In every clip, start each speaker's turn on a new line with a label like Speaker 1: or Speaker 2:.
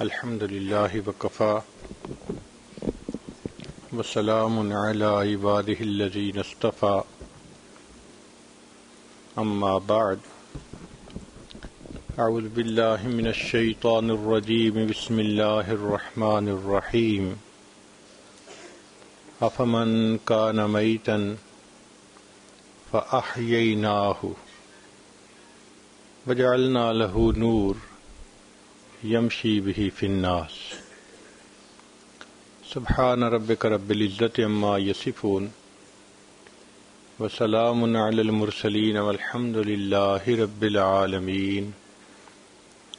Speaker 1: الحمد لله وكفى وسلام على عباده الذين اصطفى أما بعد أعوذ بالله من الشيطان الرجيم بسم الله الرحمن الرحيم أفمن كان ميتا فأحييناه وجعلنا له نور يمشي به في الناس سبحان ربك رب العزة عما يصفون وسلام على المرسلين والحمد لله رب العالمين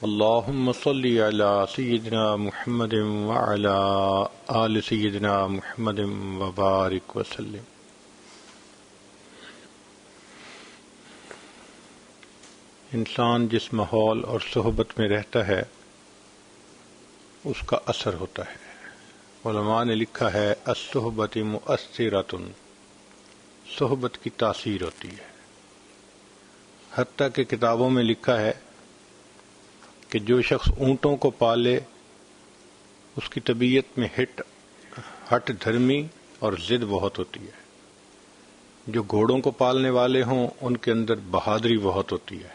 Speaker 1: اللهم صل على سيدنا محمد وعلى آل سيدنا محمد وبارك وسلم. انسان جس ماحول اور صحبت میں رہتا ہے اس کا اثر ہوتا ہے. علماء نے لکھا ہے الصحبت مؤثرۃ، صحبت کی تاثیر ہوتی ہے. حتیٰ کہ کتابوں میں لکھا ہے کہ جو شخص اونٹوں کو پالے اس کی طبیعت میں ہٹ دھرمی اور ضد بہت ہوتی ہے. جو گھوڑوں کو پالنے والے ہوں ان کے اندر بہادری بہت ہوتی ہے.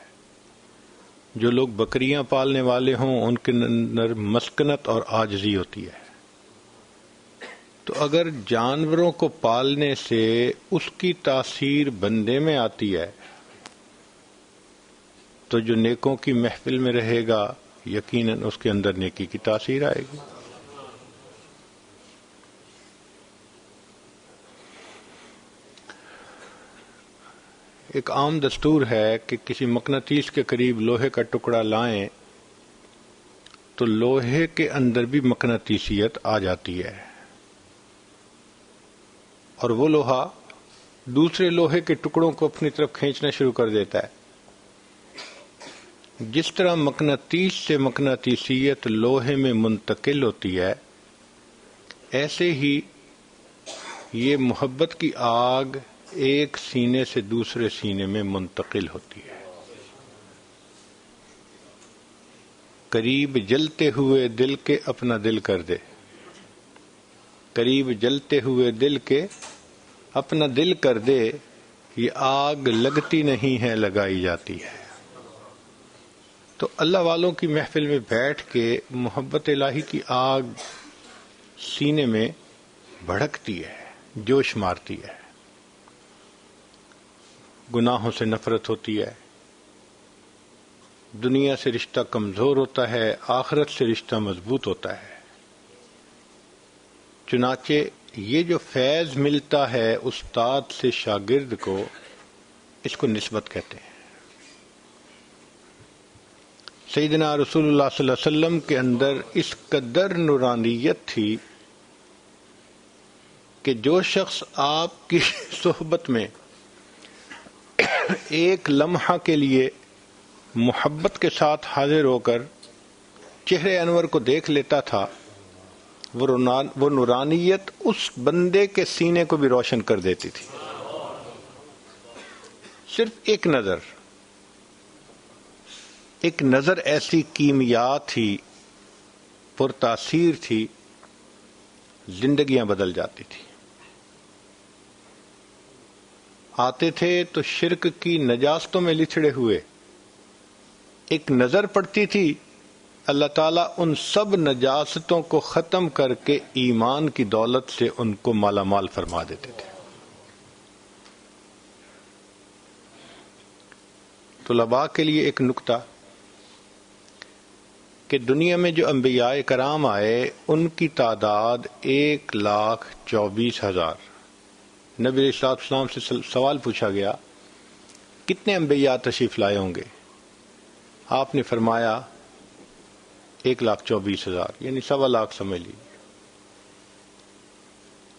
Speaker 1: جو لوگ بکریاں پالنے والے ہوں ان کے اندر مسکنت اور عاجزی ہوتی ہے. تو اگر جانوروں کو پالنے سے اس کی تاثیر بندے میں آتی ہے تو جو نیکوں کی محفل میں رہے گا یقیناً اس کے اندر نیکی کی تاثیر آئے گی. ایک عام دستور ہے کہ کسی مقناطیس کے قریب لوہے کا ٹکڑا لائیں تو لوہے کے اندر بھی مقناطیسیت آ جاتی ہے اور وہ لوہا دوسرے لوہے کے ٹکڑوں کو اپنی طرف کھینچنا شروع کر دیتا ہے. جس طرح مقناطیس سے مقناطیسیت لوہے میں منتقل ہوتی ہے ایسے ہی یہ محبت کی آگ ایک سینے سے دوسرے سینے میں منتقل ہوتی ہے. قریب جلتے ہوئے دل کے اپنا دل کر دے، قریب جلتے ہوئے دل کے اپنا دل کر دے، یہ آگ لگتی نہیں ہے لگائی جاتی ہے. تو اللہ والوں کی محفل میں بیٹھ کے محبت الہی کی آگ سینے میں بھڑکتی ہے، جوش مارتی ہے. گناہوں سے نفرت ہوتی ہے، دنیا سے رشتہ کمزور ہوتا ہے، آخرت سے رشتہ مضبوط ہوتا ہے. چنانچہ یہ جو فیض ملتا ہے استاد سے شاگرد کو، اس کو نسبت کہتے ہیں. سیدنا رسول اللہ صلی اللہ علیہ وسلم کے اندر اس قدر نورانیت تھی کہ جو شخص آپ کی صحبت میں ایک لمحہ کے لیے محبت کے ساتھ حاضر ہو کر چہرے انور کو دیکھ لیتا تھا وہ نورانیت اس بندے کے سینے کو بھی روشن کر دیتی تھی. صرف ایک نظر ایسی کیمیا تھی، پرتاثیر تھی، زندگیاں بدل جاتی تھی. آتے تھے تو شرک کی نجاستوں میں لچھڑے ہوئے، ایک نظر پڑتی تھی اللہ تعالیٰ ان سب نجاستوں کو ختم کر کے ایمان کی دولت سے ان کو مالا مال فرما دیتے تھے. طلباء کے لیے ایک نکتہ کہ دنیا میں جو انبیاء کرام آئے ان کی تعداد 1,24,000. نبی علیہ السلام سے سوال پوچھا گیا کتنے انبیاء تشریف لائے ہوں گے؟ آپ نے فرمایا 1,24,000، یعنی 1.25 سمجھ لیجیے.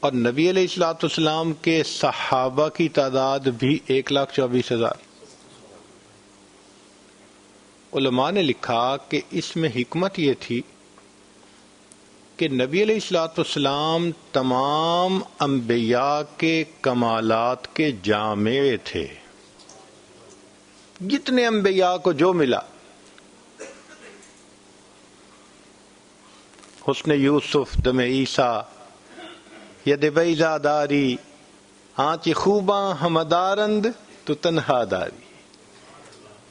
Speaker 1: اور نبی علیہ السلام کے صحابہ کی تعداد بھی 1,24,000. علماء نے لکھا کہ اس میں حکمت یہ تھی کہ نبی علیہ السلام تمام انبیاء کے کمالات کے جامع تھے. جتنے انبیاء کو جو ملا حسن یوسف دم عیسیٰ ید بیضا داری آنچ خوباں ہمدارند تو تنہا داری.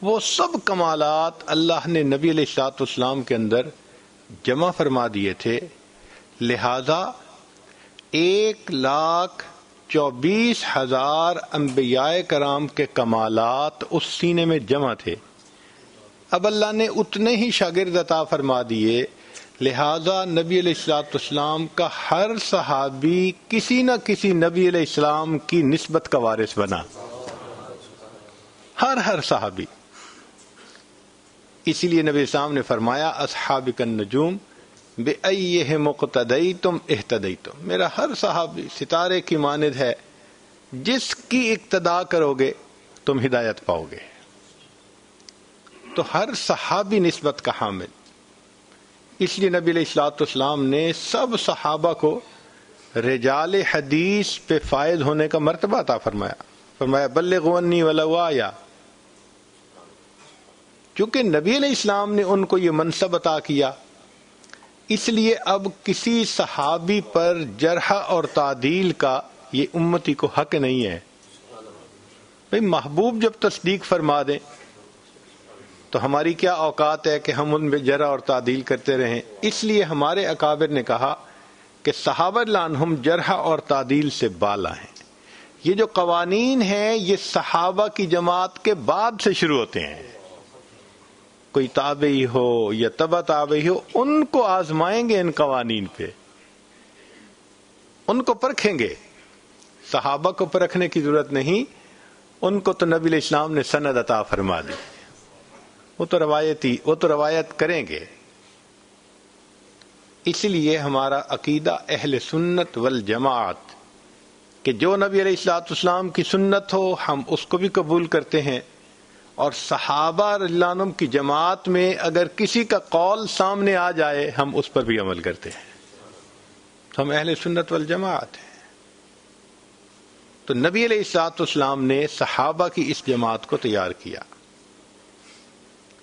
Speaker 1: وہ سب کمالات اللہ نے نبی علیہ الصلوۃ والسلام کے اندر جمع فرما دیے تھے، لہذا 1,24,000 انبیاء کرام کے کمالات اس سینے میں جمع تھے. اب اللہ نے اتنے ہی شاگرد عطا فرما دیے، لہذا نبی علیہ الصلوۃ والسلام کا ہر صحابی کسی نہ کسی نبی علیہ السلام کی نسبت کا وارث بنا، ہر صحابی. اسی لیے نبی اسلام نے فرمایا اصحابک النجوم بأیہم اقتدیتم اہتدیتم، میرا ہر صحابی ستارے کی مانند ہے، جس کی اقتدا کرو گے تم ہدایت پاؤ گے. تو ہر صحابی نسبت کا حامل. اس لیے نبی علیہ الصلوۃ والسلام نے سب صحابہ کو رجال حدیث پہ فائز ہونے کا مرتبہ عطا فرمایا بلغوا عنی ولو آیا. چونکہ نبی علیہ السلام نے ان کو یہ منصب عطا کیا، اس لیے اب کسی صحابی پر جرح اور تعدیل کا یہ امتی کو حق نہیں ہے. بھئی محبوب جب تصدیق فرما دیں تو ہماری کیا اوقات ہے کہ ہم ان میں جرح اور تعدیل کرتے رہیں. اس لیے ہمارے اکابر نے کہا کہ صحابہ رضی اللہ عنہم جرح اور تعدیل سے بالا ہیں. یہ جو قوانین ہیں یہ صحابہ کی جماعت کے بعد سے شروع ہوتے ہیں. کوئی تابعی ہو یا تبع تابعی ہو، ان کو آزمائیں گے ان قوانین پہ، ان کو پرکھیں گے. صحابہ کو پرکھنے کی ضرورت نہیں، ان کو تو نبی علیہ السلام نے سند عطا فرما دی، وہ تو روایت کریں گے. اس لیے ہمارا عقیدہ اہل سنت والجماعت کہ جو نبی علیہ الصلوۃ والسلام کی سنت ہو ہم اس کو بھی قبول کرتے ہیں، اور صحابہ رضی اللہ عنہم کی جماعت میں اگر کسی کا قول سامنے آ جائے ہم اس پر بھی عمل کرتے ہیں. ہم اہل سنت والجماعت ہیں. تو نبی علیہ الصلوۃ والسلام نے صحابہ کی اس جماعت کو تیار کیا.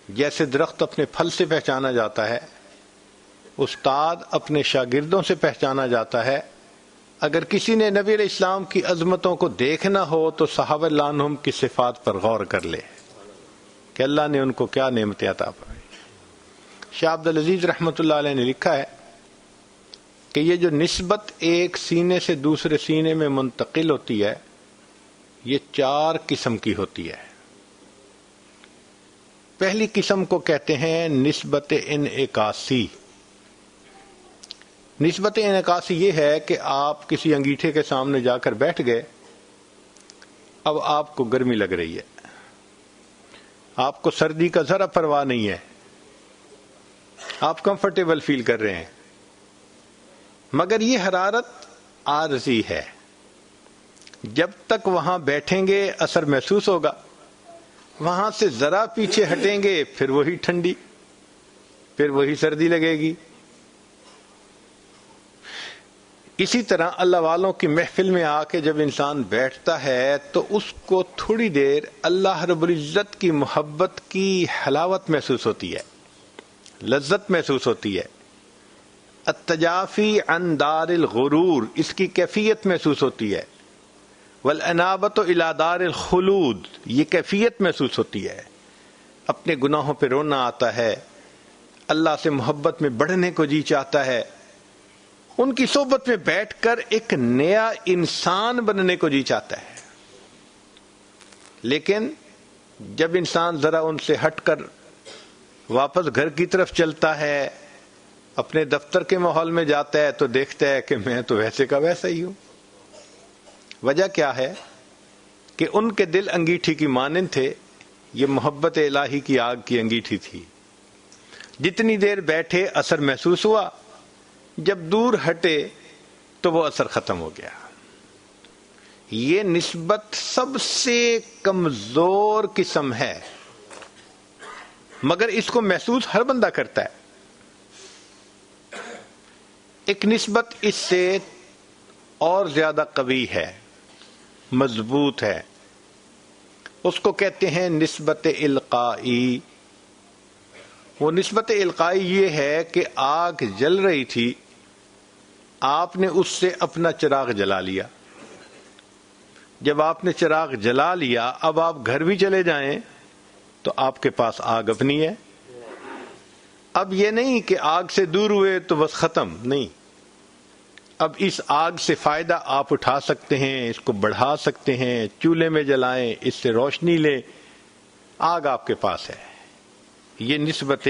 Speaker 1: جیسے درخت اپنے پھل سے پہچانا جاتا ہے، استاد اپنے شاگردوں سے پہچانا جاتا ہے. اگر کسی نے نبی علیہ السلام کی عظمتوں کو دیکھنا ہو تو صحابہ رضی اللہ عنہم کی صفات پر غور کر لے کہ اللہ نے ان کو کیا نعمتیں عطا فرمائی. شاہ عبد العزیز رحمۃ اللہ علیہ نے لکھا ہے کہ یہ جو نسبت ایک سینے سے دوسرے سینے میں منتقل ہوتی ہے یہ 4 قسم کی ہوتی ہے. پہلی قسم کو کہتے ہیں نسبت انعکاسی. نسبت انعکاسی یہ ہے کہ آپ کسی انگیٹھے کے سامنے جا کر بیٹھ گئے، اب آپ کو گرمی لگ رہی ہے، آپ کو سردی کا ذرا پرواہ نہیں ہے، آپ کمفرٹیبل فیل کر رہے ہیں، مگر یہ حرارت عارضی ہے. جب تک وہاں بیٹھیں گے اثر محسوس ہوگا، وہاں سے ذرا پیچھے ہٹیں گے پھر وہی ٹھنڈی، پھر وہی سردی لگے گی. اسی طرح اللہ والوں کی محفل میں آ کے جب انسان بیٹھتا ہے تو اس کو تھوڑی دیر اللہ رب العزت کی محبت کی حلاوت محسوس ہوتی ہے، لذت محسوس ہوتی ہے. التجافی عن دار الغرور، اس کی کیفیت محسوس ہوتی ہے. والانابۃ الی دار الخلود، یہ کیفیت محسوس ہوتی ہے. اپنے گناہوں پہ رونا آتا ہے، اللہ سے محبت میں بڑھنے کو جی چاہتا ہے، ان کی صحبت میں بیٹھ کر ایک نیا انسان بننے کو جی چاہتا ہے. لیکن جب انسان ذرا ان سے ہٹ کر واپس گھر کی طرف چلتا ہے، اپنے دفتر کے ماحول میں جاتا ہے تو دیکھتا ہے کہ میں تو ویسے کا ویسا ہی ہوں. وجہ کیا ہے کہ ان کے دل انگیٹھی کی مانند تھے، یہ محبت الہی کی آگ کی انگیٹھی تھی. جتنی دیر بیٹھے اثر محسوس ہوا، جب دور ہٹے تو وہ اثر ختم ہو گیا. یہ نسبت سب سے کمزور قسم ہے، مگر اس کو محسوس ہر بندہ کرتا ہے. ایک نسبت اس سے اور زیادہ قوی ہے، مضبوط ہے، اس کو کہتے ہیں نسبت القائی. وہ نسبت القائی یہ ہے کہ آگ جل رہی تھی، آپ نے اس سے اپنا چراغ جلا لیا. جب آپ نے چراغ جلا لیا، اب آپ گھر بھی چلے جائیں تو آپ کے پاس آگ اپنی ہے. اب یہ نہیں کہ آگ سے دور ہوئے تو بس ختم، نہیں. اب اس آگ سے فائدہ آپ اٹھا سکتے ہیں، اس کو بڑھا سکتے ہیں، چولہے میں جلائیں، اس سے روشنی لیں، آگ آپ کے پاس ہے. یہ نسبت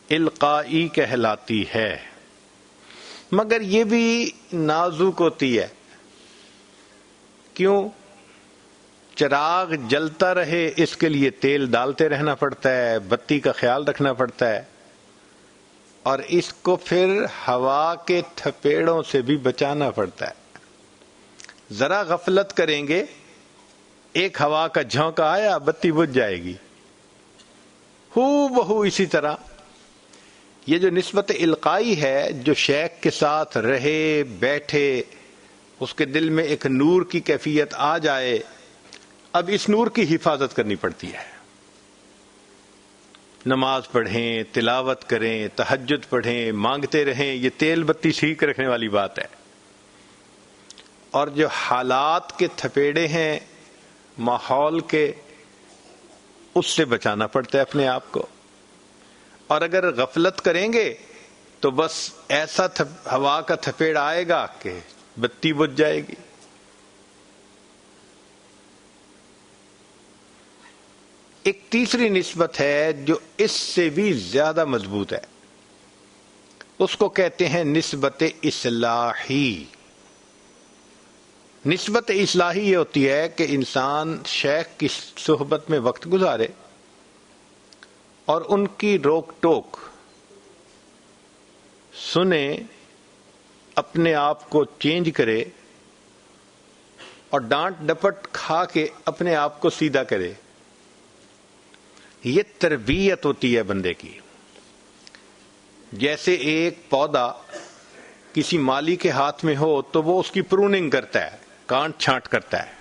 Speaker 1: القائی کہلاتی ہے. مگر یہ بھی نازک ہوتی ہے. کیوں؟ چراغ جلتا رہے اس کے لیے تیل ڈالتے رہنا پڑتا ہے، بتی کا خیال رکھنا پڑتا ہے، اور اس کو پھر ہوا کے تھپیڑوں سے بھی بچانا پڑتا ہے. ذرا غفلت کریں گے، ایک ہوا کا جھونکا آیا، بتی بجھ جائے گی. ہو بہو اسی طرح یہ جو نسبت القائی ہے، جو شیخ کے ساتھ رہے بیٹھے، اس کے دل میں ایک نور کی کیفیت آ جائے، اب اس نور کی حفاظت کرنی پڑتی ہے. نماز پڑھیں، تلاوت کریں، تہجد پڑھیں، مانگتے رہیں، یہ تیل بتی ٹھیک رکھنے والی بات ہے. اور جو حالات کے تھپیڑے ہیں ماحول کے، اس سے بچانا پڑتا ہے اپنے آپ کو. اور اگر غفلت کریں گے تو بس ایسا ہوا کا تھپیڑ آئے گا کہ بتی بجھ جائے گی. ایک تیسری نسبت ہے جو اس سے بھی زیادہ مضبوط ہے، اس کو کہتے ہیں نسبت اصلاحی. نسبت اصلاحی یہ ہوتی ہے کہ انسان شیخ کی صحبت میں وقت گزارے اور ان کی روک ٹوک سنے، اپنے آپ کو چینج کرے اور ڈانٹ ڈپٹ کھا کے اپنے آپ کو سیدھا کرے. یہ تربیت ہوتی ہے بندے کی. جیسے ایک پودا کسی مالی کے ہاتھ میں ہو تو وہ اس کی پروننگ کرتا ہے، کانٹ چھانٹ کرتا ہے،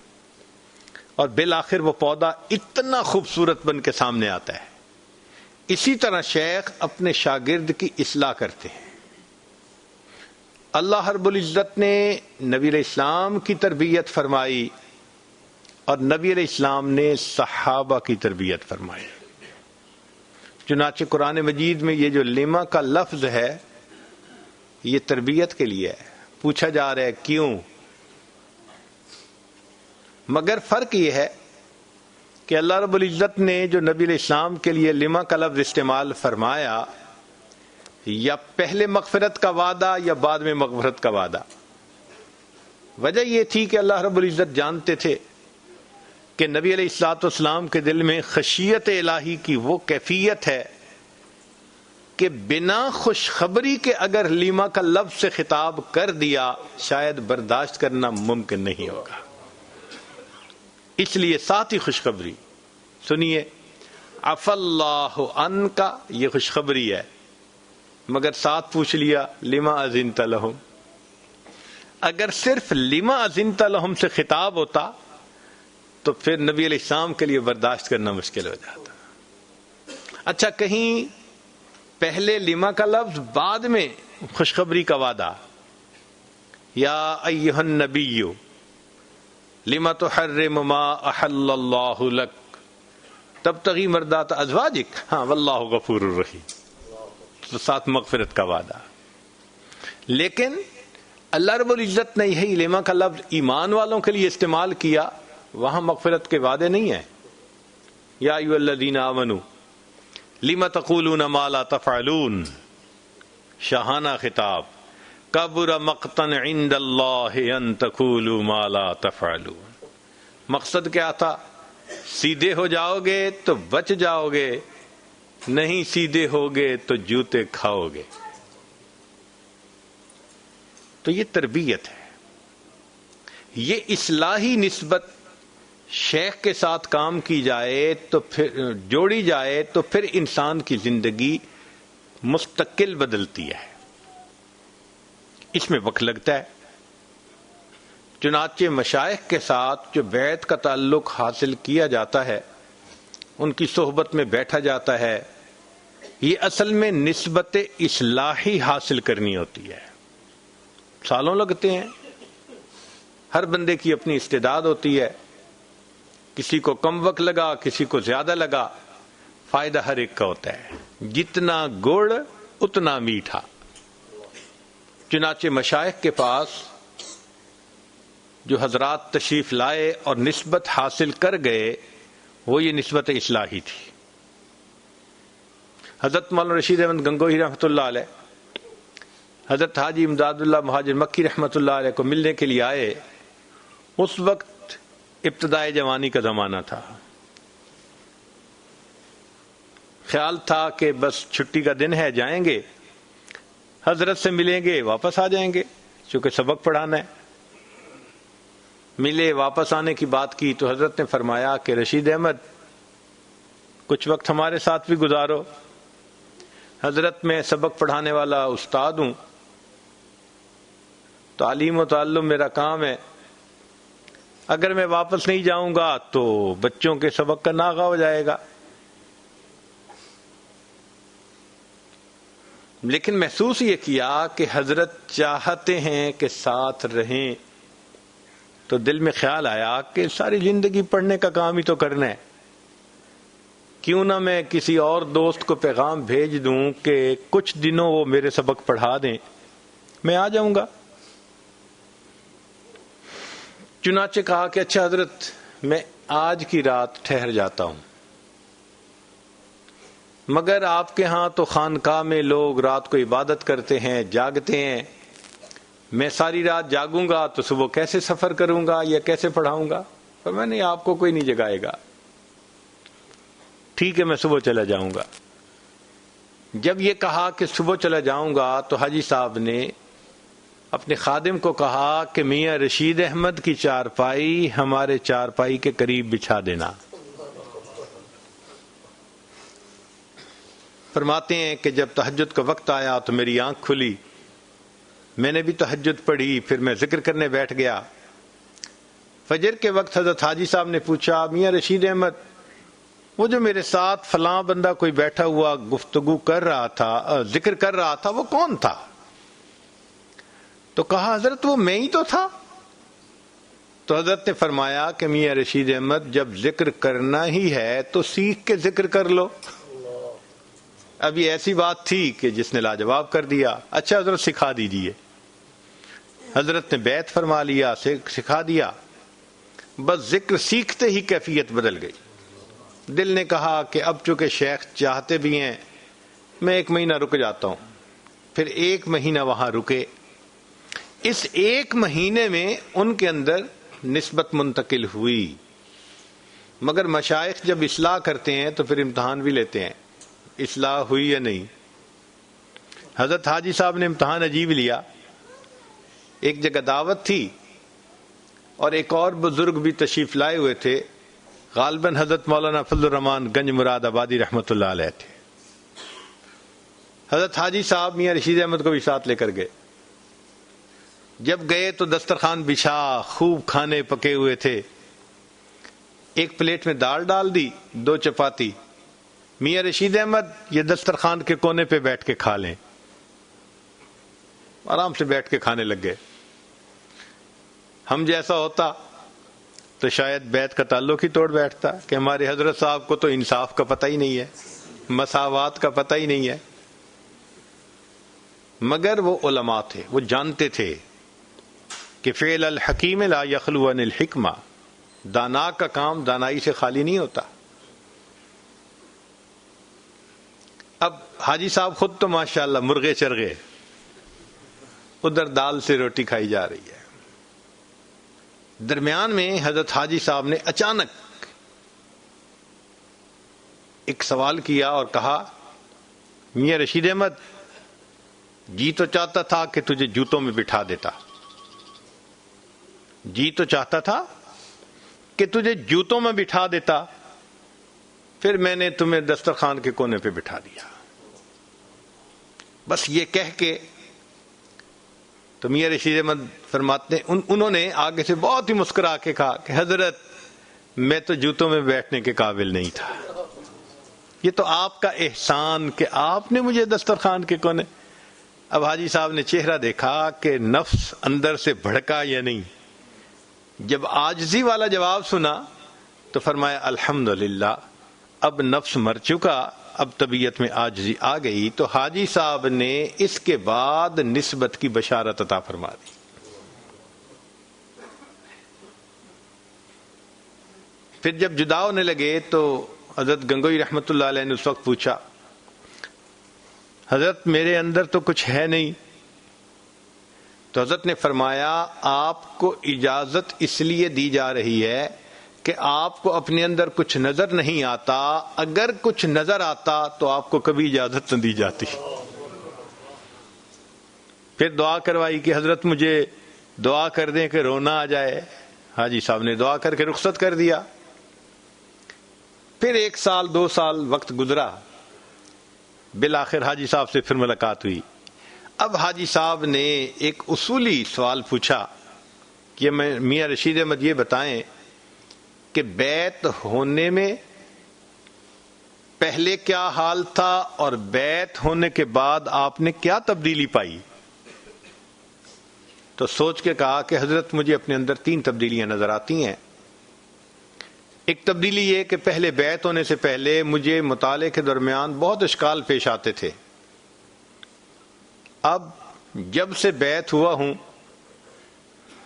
Speaker 1: اور بالآخر وہ پودا اتنا خوبصورت بن کے سامنے آتا ہے. اسی طرح شیخ اپنے شاگرد کی اصلاح کرتے ہیں. اللہ رب العزت نے نبی علیہ السلام کی تربیت فرمائی اور نبی علیہ السلام نے صحابہ کی تربیت فرمائی. چنانچہ قرآن مجید میں یہ جو لما کا لفظ ہے یہ تربیت کے لیے ہے. پوچھا جا رہا ہے کیوں؟ مگر فرق یہ ہے کہ اللہ رب العزت نے جو نبی علیہ السلام کے لیے لما کا لفظ استعمال فرمایا، یا پہلے مغفرت کا وعدہ یا بعد میں مغفرت کا وعدہ. وجہ یہ تھی کہ اللہ رب العزت جانتے تھے کہ نبی علیہ الصلوۃ والسلام کے دل میں خشیت الہی کی وہ کیفیت ہے کہ بنا خوشخبری کے اگر لیما کا لفظ سے خطاب کر دیا شاید برداشت کرنا ممکن نہیں ہوگا. اس لیے ساتھ ہی خوشخبری سنیے، عفا اللہ عنک، یہ خوشخبری ہے، مگر ساتھ پوچھ لیا لما اذنت لہم. اگر صرف لما اذنت لہم سے خطاب ہوتا تو پھر نبی علیہ السلام کے لیے برداشت کرنا مشکل ہو جاتا. اچھا، کہیں پہلے لما کا لفظ بعد میں خوشخبری کا وعدہ، یا ایھا النبی لما تحرم ما احل اللہ لک تبتغی مرضات ازواجک، ہاں واللہ غفور الرحیم، تو ساتھ مغفرت کا وعدہ. لیکن اللہ رب العزت نے یہی لما کا لفظ ایمان والوں کے لیے استعمال کیا، وہاں مغفرت کے وعدے نہیں ہیں. یا ایھا الذین آمنوا لم تقولون ما لا تفعلون، شاہانہ خطاب، کبر مقتا عند اللہ ان تقولوا ما لا تفعلون. مقصد کیا تھا؟ سیدھے ہو جاؤ گے تو بچ جاؤ گے، نہیں سیدھے ہوگے تو جوتے کھاؤ گے. تو یہ تربیت ہے، یہ اصلاحی نسبت شیخ کے ساتھ کام کی جائے تو پھر جوڑی جائے تو پھر انسان کی زندگی مستقل بدلتی ہے. اس میں وقت لگتا ہے. چنانچہ مشائخ کے ساتھ جو بیعت کا تعلق حاصل کیا جاتا ہے، ان کی صحبت میں بیٹھا جاتا ہے، یہ اصل میں نسبت اصلاحی حاصل کرنی ہوتی ہے. سالوں لگتے ہیں. ہر بندے کی اپنی استعداد ہوتی ہے. کسی کو کم وقت لگا, کسی کو زیادہ لگا. فائدہ ہر ایک کا ہوتا ہے. جتنا گڑ اتنا میٹھا. چنانچہ مشائخ کے پاس جو حضرات تشریف لائے اور نسبت حاصل کر گئے وہ یہ نسبت اصلاحی تھی. حضرت مولانا رشید احمد گنگوہی رحمۃ اللہ علیہ حضرت حاجی امداد اللہ مہاجر مکی رحمۃ اللہ علیہ کو ملنے کے لیے آئے. اس وقت ابتدائے جوانی کا زمانہ تھا. خیال تھا کہ بس چھٹی کا دن ہے, جائیں گے, حضرت سے ملیں گے, واپس آ جائیں گے, چونکہ سبق پڑھانا ہے. ملے, واپس آنے کی بات کی تو حضرت نے فرمایا کہ رشید احمد کچھ وقت ہمارے ساتھ بھی گزارو. حضرت میں سبق پڑھانے والا استاد ہوں, تعلیم و تعلم میرا کام ہے. اگر میں واپس نہیں جاؤں گا تو بچوں کے سبق کا ناغہ ہو جائے گا. لیکن محسوس یہ کیا کہ حضرت چاہتے ہیں کہ ساتھ رہیں, تو دل میں خیال آیا کہ ساری زندگی پڑھنے کا کام ہی تو کرنا ہے, کیوں نہ میں کسی اور دوست کو پیغام بھیج دوں کہ کچھ دنوں وہ میرے سبق پڑھا دیں, میں آ جاؤں گا. چنانچہ کہا کہ اچھا حضرت میں آج کی رات ٹھہر جاتا ہوں, مگر آپ کے ہاں تو خانقاہ میں لوگ رات کو عبادت کرتے ہیں, جاگتے ہیں. میں ساری رات جاگوں گا تو صبح کیسے سفر کروں گا یا کیسے پڑھاؤں گا؟ پر میں نے آپ کو کوئی نہیں جگائے گا. ٹھیک ہے, میں صبح چلا جاؤں گا. جب یہ کہا کہ صبح چلا جاؤں گا تو حاجی صاحب نے اپنے خادم کو کہا کہ میاں رشید احمد کی چارپائی ہمارے چارپائی کے قریب بچھا دینا. فرماتے ہیں کہ جب تہجد کا وقت آیا تو میری آنکھ کھلی, میں نے بھی تہجد پڑھی, پھر میں ذکر کرنے بیٹھ گیا. فجر کے وقت حضرت حاجی صاحب نے پوچھا میاں رشید احمد وہ جو میرے ساتھ فلاں بندہ کوئی بیٹھا ہوا گفتگو کر رہا تھا, ذکر کر رہا تھا, وہ کون تھا؟ تو کہا حضرت وہ میں ہی تو تھا. تو حضرت نے فرمایا کہ میاں رشید احمد جب ذکر کرنا ہی ہے تو سیکھ کے ذکر کر لو. اب یہ ایسی بات تھی کہ جس نے لاجواب کر دیا, اچھا حضرت سکھا دیجئے. حضرت نے بیعت فرما لیا, سکھا دیا. بس ذکر سیکھتے ہی کیفیت بدل گئی. دل نے کہا کہ اب چونکہ شیخ چاہتے بھی ہیں میں 1 مہینہ رک جاتا ہوں. پھر 1 مہینہ وہاں رکے. اس 1 مہینے میں ان کے اندر نسبت منتقل ہوئی. مگر مشائخ جب اصلاح کرتے ہیں تو پھر امتحان بھی لیتے ہیں, اصلاح ہوئی یا نہیں. حضرت حاجی صاحب نے امتحان عجیب لیا. ایک جگہ دعوت تھی اور ایک اور بزرگ بھی تشریف لائے ہوئے تھے, غالباً حضرت مولانا فضل الرحمان گنج مراد آبادی رحمۃ اللہ علیہ تھے. حضرت حاجی صاحب میاں رشید احمد کو بھی ساتھ لے کر گئے. جب گئے تو دسترخوان بچھا, خوب کھانے پکے ہوئے تھے. ایک پلیٹ میں دال ڈال دی, 2 چپاتی. میاں رشید احمد یہ دسترخوان کے کونے پہ بیٹھ کے کھا لیں. آرام سے بیٹھ کے کھانے لگ گئے. ہم جیسا ہوتا تو شاید بیت کا تعلق ہی توڑ بیٹھتا کہ ہمارے حضرت صاحب کو تو انصاف کا پتہ ہی نہیں ہے, مساوات کا پتہ ہی نہیں ہے. مگر وہ علماء تھے, وہ جانتے تھے کہ فعل الحکیم لا یخلو عن الحکمہ, دانا کا کام دانائی سے خالی نہیں ہوتا. اب حاجی صاحب خود تو ماشاءاللہ مرغے چرغے, ادھر دال سے روٹی کھائی جا رہی ہے. درمیان میں حضرت حاجی صاحب نے اچانک ایک سوال کیا اور کہا میاں رشید احمد جی تو چاہتا تھا کہ تجھے جوتوں میں بٹھا دیتا, جی تو چاہتا تھا کہ تجھے جوتوں میں بٹھا دیتا, پھر میں نے تمہیں دسترخوان کے کونے پہ بٹھا دیا. بس یہ کہہ کے تو میاں رشید احمد فرماتے ہیں انہوں نے آگے سے بہت ہی مسکرا کے کہا کہ حضرت میں تو جوتوں میں بیٹھنے کے قابل نہیں تھا. یہ تو آپ کا احسان کہ آپ نے مجھے دسترخوان کے کونے. اب حاجی صاحب نے چہرہ دیکھا کہ نفس اندر سے بھڑکا یا نہیں. جب عاجزی والا جواب سنا تو فرمایا الحمدللہ، اب نفس مر چکا، اب طبیعت میں عاجزی آ گئی. تو حاجی صاحب نے اس کے بعد نسبت کی بشارت عطا فرما دی. پھر جب جدا ہونے لگے تو حضرت گنگوئی رحمت اللہ علیہ نے اس وقت پوچھا، حضرت میرے اندر تو کچھ ہے نہیں. تو حضرت نے فرمایا آپ کو اجازت اس لیے دی جا رہی ہے کہ آپ کو اپنے اندر کچھ نظر نہیں آتا، اگر کچھ نظر آتا تو آپ کو کبھی اجازت نہ دی جاتی. پھر دعا کروائی کہ حضرت مجھے دعا کر دیں کہ رونا آ جائے. حاجی صاحب نے دعا کر کے رخصت کر دیا. پھر 1 سال 2 سال وقت گزرا، بالآخر حاجی صاحب سے پھر ملاقات ہوئی. اب حاجی صاحب نے ایک اصولی سوال پوچھا کہ میاں رشید احمد یہ بتائیں کہ بیعت ہونے میں پہلے کیا حال تھا اور بیعت ہونے کے بعد آپ نے کیا تبدیلی پائی. تو سوچ کے کہا کہ حضرت مجھے اپنے اندر 3 تبدیلیاں نظر آتی ہیں. ایک تبدیلی یہ کہ پہلے بیعت ہونے سے پہلے مجھے مطالعے کے درمیان بہت اشکال پیش آتے تھے. اب جب سے بیعت ہوا ہوں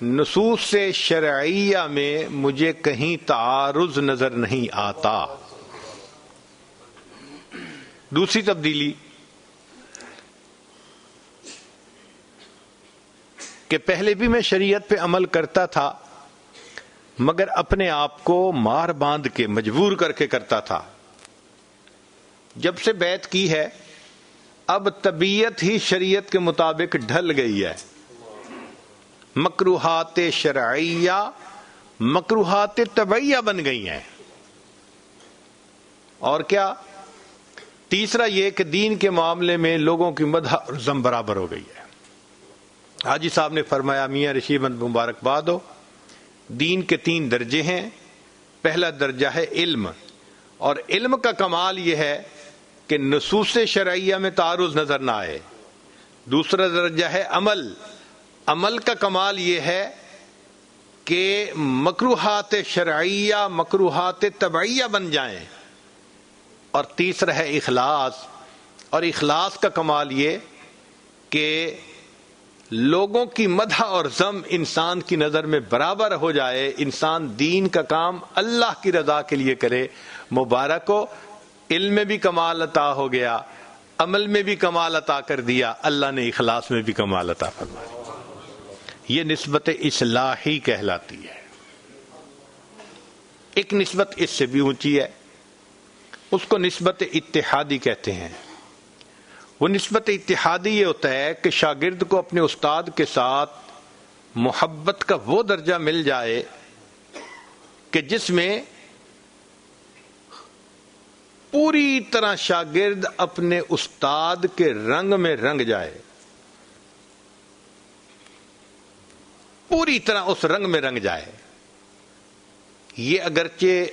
Speaker 1: نصوص شرعیہ میں مجھے کہیں تعارض نظر نہیں آتا. دوسری تبدیلی کہ پہلے بھی میں شریعت پہ عمل کرتا تھا مگر اپنے آپ کو مار باندھ کے مجبور کر کے کرتا تھا. جب سے بیعت کی ہے اب طبیعت ہی شریعت کے مطابق ڈھل گئی ہے. مکروہات شرعیہ مکروہات طبعیہ بن گئی ہیں. اور کیا تیسرا یہ کہ دین کے معاملے میں لوگوں کی مدح اور ذم برابر ہو گئی ہے. حاجی صاحب نے فرمایا میاں رشید احمد مبارکباد ہو، دین کے 3 درجے ہیں. پہلا درجہ ہے علم، اور علم کا کمال یہ ہے کہ نصوص شرعیہ میں تعارض نظر نہ آئے. دوسرا درجہ ہے عمل، عمل کا کمال یہ ہے کہ مکروہات شرعیہ مکروہات طبعیہ بن جائیں. اور تیسرا ہے اخلاص، اور اخلاص کا کمال یہ کہ لوگوں کی مدح اور ذم انسان کی نظر میں برابر ہو جائے. انسان دین کا کام اللہ کی رضا کے لیے کرے. مبارک ہو، علم میں بھی کمال عطا ہو گیا، عمل میں بھی کمال عطا کر دیا، اللہ نے اخلاص میں بھی کمال عطا فرمایا. یہ نسبت اصلاحی کہلاتی ہے. ایک نسبت اس سے بھی اونچی ہے، اس کو نسبت اتحادی کہتے ہیں. وہ نسبت اتحادی یہ ہوتا ہے کہ شاگرد کو اپنے استاد کے ساتھ محبت کا وہ درجہ مل جائے کہ جس میں پوری طرح شاگرد اپنے استاد کے رنگ میں رنگ جائے، پوری طرح اس رنگ میں رنگ جائے. یہ اگرچہ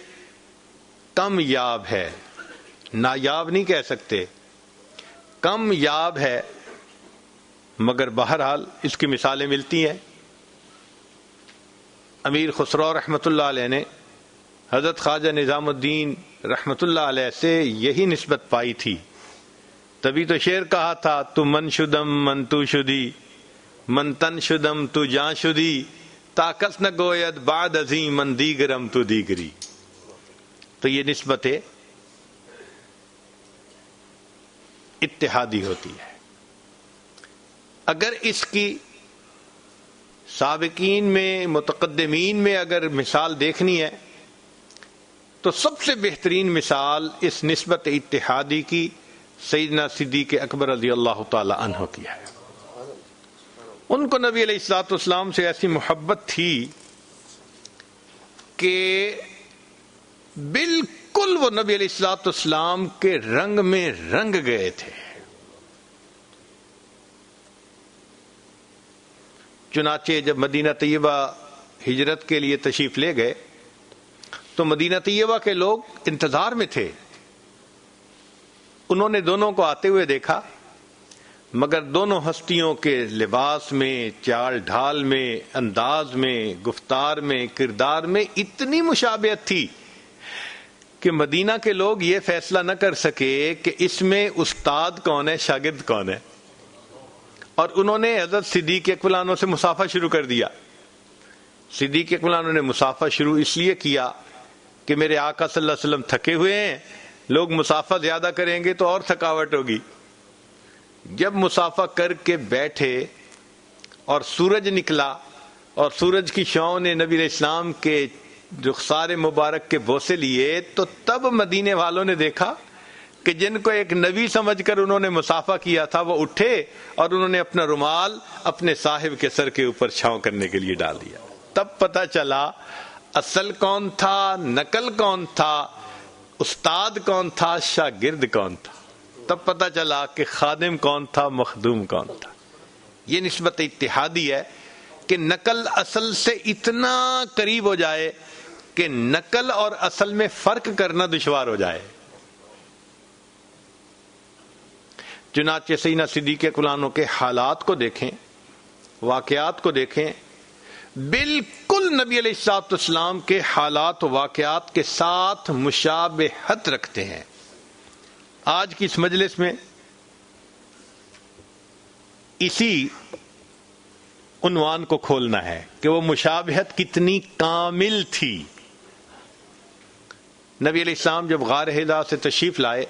Speaker 1: کم یاب ہے، نایاب نہیں کہہ سکتے، کم یاب ہے، مگر بہرحال اس کی مثالیں ملتی ہیں. امیر خسرو رحمۃ اللہ علیہ نے حضرت خواجہ نظام الدین رحمۃ اللہ علیہ سے یہی نسبت پائی تھی. تبھی تو شعر کہا تھا تو من شدم من تو شدی، من تن شدم تو جان شدی، طاقت نہ گوید بعد عظیم من دیگرم تو دیگری. تو یہ نسبت اتحادی ہوتی ہے. اگر اس کی سابقین میں متقدمین میں اگر مثال دیکھنی ہے تو سب سے بہترین مثال اس نسبت اتحادی کی سیدنا صدیق اکبر رضی اللہ تعالی عنہ کی ہے. ان کو نبی علیہ الصلوۃ والسلام سے ایسی محبت تھی کہ بالکل وہ نبی علیہ الصلوۃ والسلام کے رنگ میں رنگ گئے تھے. چنانچہ جب مدینہ طیبہ ہجرت کے لیے تشریف لے گئے تو مدینہ طیبہ کے لوگ انتظار میں تھے انہوں نے دونوں کو آتے ہوئے دیکھا، مگر دونوں ہستیوں کے لباس میں، چال ڈھال میں، انداز میں، گفتار میں، کردار میں اتنی مشابہت تھی کہ مدینہ کے لوگ یہ فیصلہ نہ کر سکے کہ اس میں استاد کون ہے، شاگرد کون ہے، اور انہوں نے حضرت صدیق اکبر عنہ سے مصافحہ شروع کر دیا۔ صدیق اکبر عنہ نے مصافحہ شروع اس لیے کیا کہ میرے آقا صلی اللہ علیہ وسلم تھکے ہوئے ہیں، لوگ مصافحہ زیادہ کریں گے تو اور تھکاوٹ ہوگی۔ جب مصافحہ کر کے بیٹھے اور سورج نکلا اور سورج کی شعاعوں نے نبی علیہ السلام کے رخسار مبارک کے بوسے لیے، تو تب مدینے والوں نے دیکھا کہ جن کو ایک نبی سمجھ کر انہوں نے مصافحہ کیا تھا وہ اٹھے اور انہوں نے اپنا رومال اپنے صاحب کے سر کے اوپر چھاؤں کرنے کے لیے ڈال دیا۔ تب پتہ چلا اصل کون تھا، نقل کون تھا، استاد کون تھا، شاگرد کون تھا۔ تب پتہ چلا کہ خادم کون تھا، مخدوم کون تھا۔ یہ نسبت اتحادی ہے کہ نقل اصل سے اتنا قریب ہو جائے کہ نقل اور اصل میں فرق کرنا دشوار ہو جائے۔ چنانچہ سیدنا صدیق اکبر عنہ کے حالات کو دیکھیں، واقعات کو دیکھیں، بالکل نبی علیہ الصلوۃ والسلام کے حالات و واقعات کے ساتھ مشابہت رکھتے ہیں۔ آج کی اس مجلس میں اسی عنوان کو کھولنا ہے کہ وہ مشابہت کتنی کامل تھی۔ نبی علیہ السلام جب غار حرا سے تشریف لائے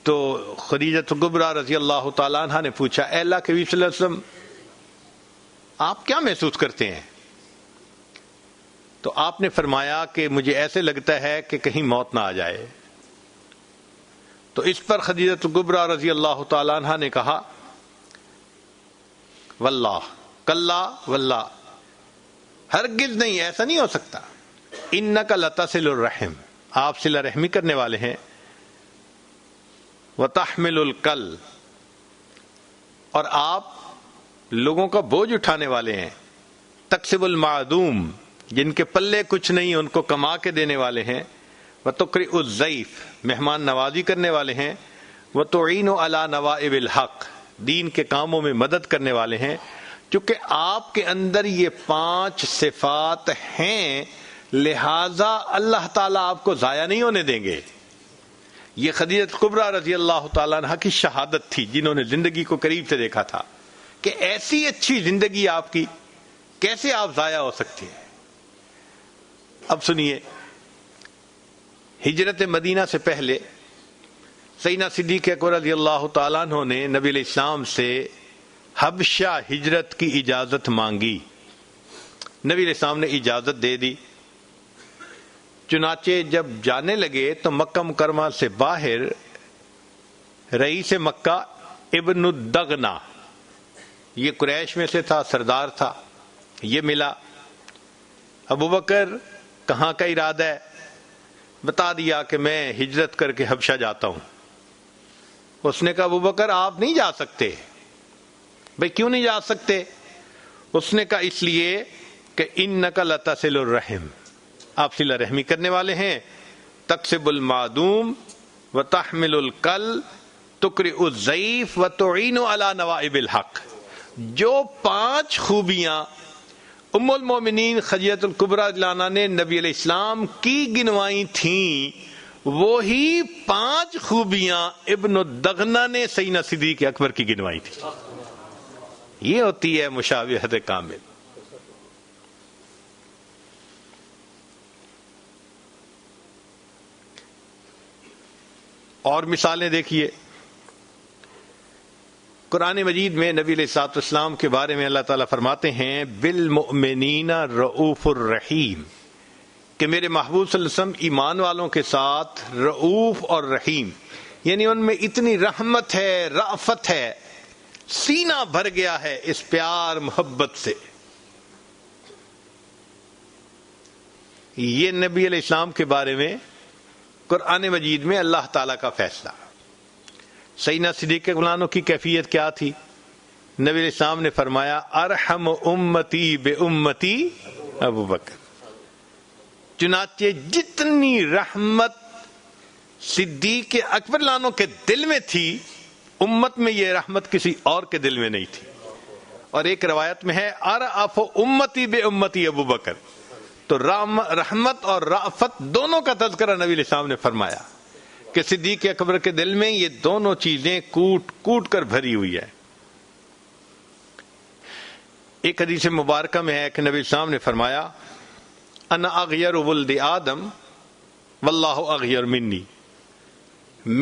Speaker 1: تو خدیجہ کبریٰ رضی اللہ تعالیٰ عنہ نے پوچھا، اے اللہ کے نبی صلی اللہ علیہ وسلم، آپ کیا محسوس کرتے ہیں؟ تو آپ نے فرمایا کہ مجھے ایسے لگتا ہے کہ کہیں موت نہ آ جائے۔ تو اس پر خدیجہ کبریٰ رضی اللہ تعالیٰ عنہ نے کہا، واللہ، کلا واللہ، ہرگز نہیں، ایسا نہیں ہو سکتا۔ انک لتصل الرحم، آپ صلہ رحمی کرنے والے ہیں، وتحمل الکل، اور آپ لوگوں کا بوجھ اٹھانے والے ہیں، تکسب المعدوم، جن کے پلے کچھ نہیں ان کو کما کے دینے والے ہیں، وتقرئ الضیف، مہمان نوازی کرنے والے ہیں، وتعین علی نوائب الحق، دین کے کاموں میں مدد کرنے والے ہیں۔ چونکہ آپ کے اندر یہ 5 صفات ہیں، لہذا اللہ تعالیٰ آپ کو ضائع نہیں ہونے دیں گے۔ یہ خدیجہ کبریٰ رضی اللہ تعالیٰ عنہ کی شہادت تھی، جنہوں نے زندگی کو قریب سے دیکھا تھا کہ ایسی اچھی زندگی آپ کی کیسے آپ ضائع ہو سکتی ہے۔ اب سنیے، ہجرت مدینہ سے پہلے سیدنا صدیق اکبر رضی اللہ تعالیٰ عنہ نے نبی علیہ السلام سے حبشہ ہجرت کی اجازت مانگی۔ نبی علیہ السلام نے اجازت دے دی۔ چنانچہ جب جانے لگے تو مکہ مکرمہ سے باہر رئیس مکہ ابن الدغنہ، یہ قریش میں سے تھا، سردار تھا، یہ ملا۔ ابو بکر کہاں کا ارادہ ہے؟ بتا دیا کہ میں ہجرت کر کے حبشہ جاتا ہوں۔ اس نے کہا ابو بکر آپ نہیں جا سکتے۔ بھئی کیوں نہیں جا سکتے؟ اس نے کہا اس لیے کہ انک لتصل الرحم، آپ صلہ رحمی کرنے والے ہیں، تکسب المعدوم وتحمل الکل تقرئ الضیف وتعین علی نوائب الحق۔ جو 5 خوبیاں ام المومنین خدیجہ کبریٰ رضی اللہ عنہا نے نبی علیہ السلام کی گنوائی تھیں، وہی 5 خوبیاں ابن الدغنہ نے سیدنا صدیق اکبر کی گنوائی تھی۔ یہ ہوتی ہے مشابہت کامل۔ اور مثالیں دیکھیے، قرآن مجید میں نبی علیہ الصلوۃ والسلام کے بارے میں اللہ تعالیٰ فرماتے ہیں بالمؤمنین رؤوف الرحیم، کہ میرے محبوب صلی اللہ علیہ وسلم ایمان والوں کے ساتھ رؤوف اور رحیم، یعنی ان میں اتنی رحمت ہے، رأفت ہے، سینہ بھر گیا ہے اس پیار محبت سے۔ یہ نبی علیہ السلام کے بارے میں قرآن مجید میں اللہ تعالیٰ کا فیصلہ۔ سیدنا صدیق اکبر عنہ کی کیفیت کیا تھی؟ نبی علیہ السلام نے فرمایا ارحم امتی بے امتی ابو بکر، چنانچہ جتنی رحمت صدیق اکبر لانو کے دل میں تھی، امت میں یہ رحمت کسی اور کے دل میں نہیں تھی۔ اور ایک روایت میں ہے ارأف امتی بے امتی ابو بکر، تو رحمت اور رأفت دونوں کا تذکرہ نبی علیہ السلام نے فرمایا کہ صدیق اکبر کے دل میں یہ دونوں چیزیں کوٹ کوٹ کر بھری ہوئی ہے۔ ایک حدیث مبارکہ میں ہے کہ نبی السلام نے فرمایا انا اغیر ولد آدم واللہ اغیر منی،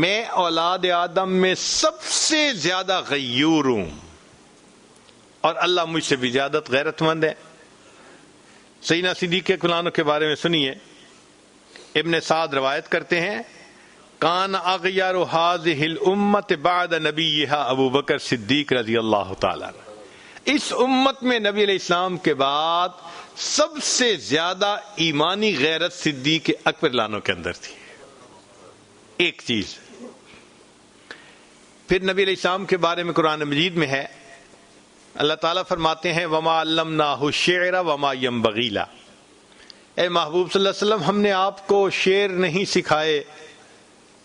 Speaker 1: میں اولاد آدم میں سب سے زیادہ غیور ہوں اور اللہ مجھ سے بھی زیادہ غیرت مند ہے۔ سیدنا صدیق اکبر کے بارے میں سنیے، ابن سعد روایت کرتے ہیں کان اغیر هذه الامت بعد نبیہا ابو بکر صدیق رضی اللہ تعالی عنہ، اس امت میں نبی علیہ السلام کے بعد سب سے زیادہ ایمانی غیرت صدیق اکبر لانو کے اندر تھی۔ ایک چیز پھر نبی علیہ السلام کے بارے میں قرآن مجید میں ہے، اللہ تعالیٰ فرماتے ہیں وما علمناہ الشعر وما ينبغی له، اے محبوب صلی اللہ علیہ وسلم ہم نے آپ کو شعر نہیں سکھائے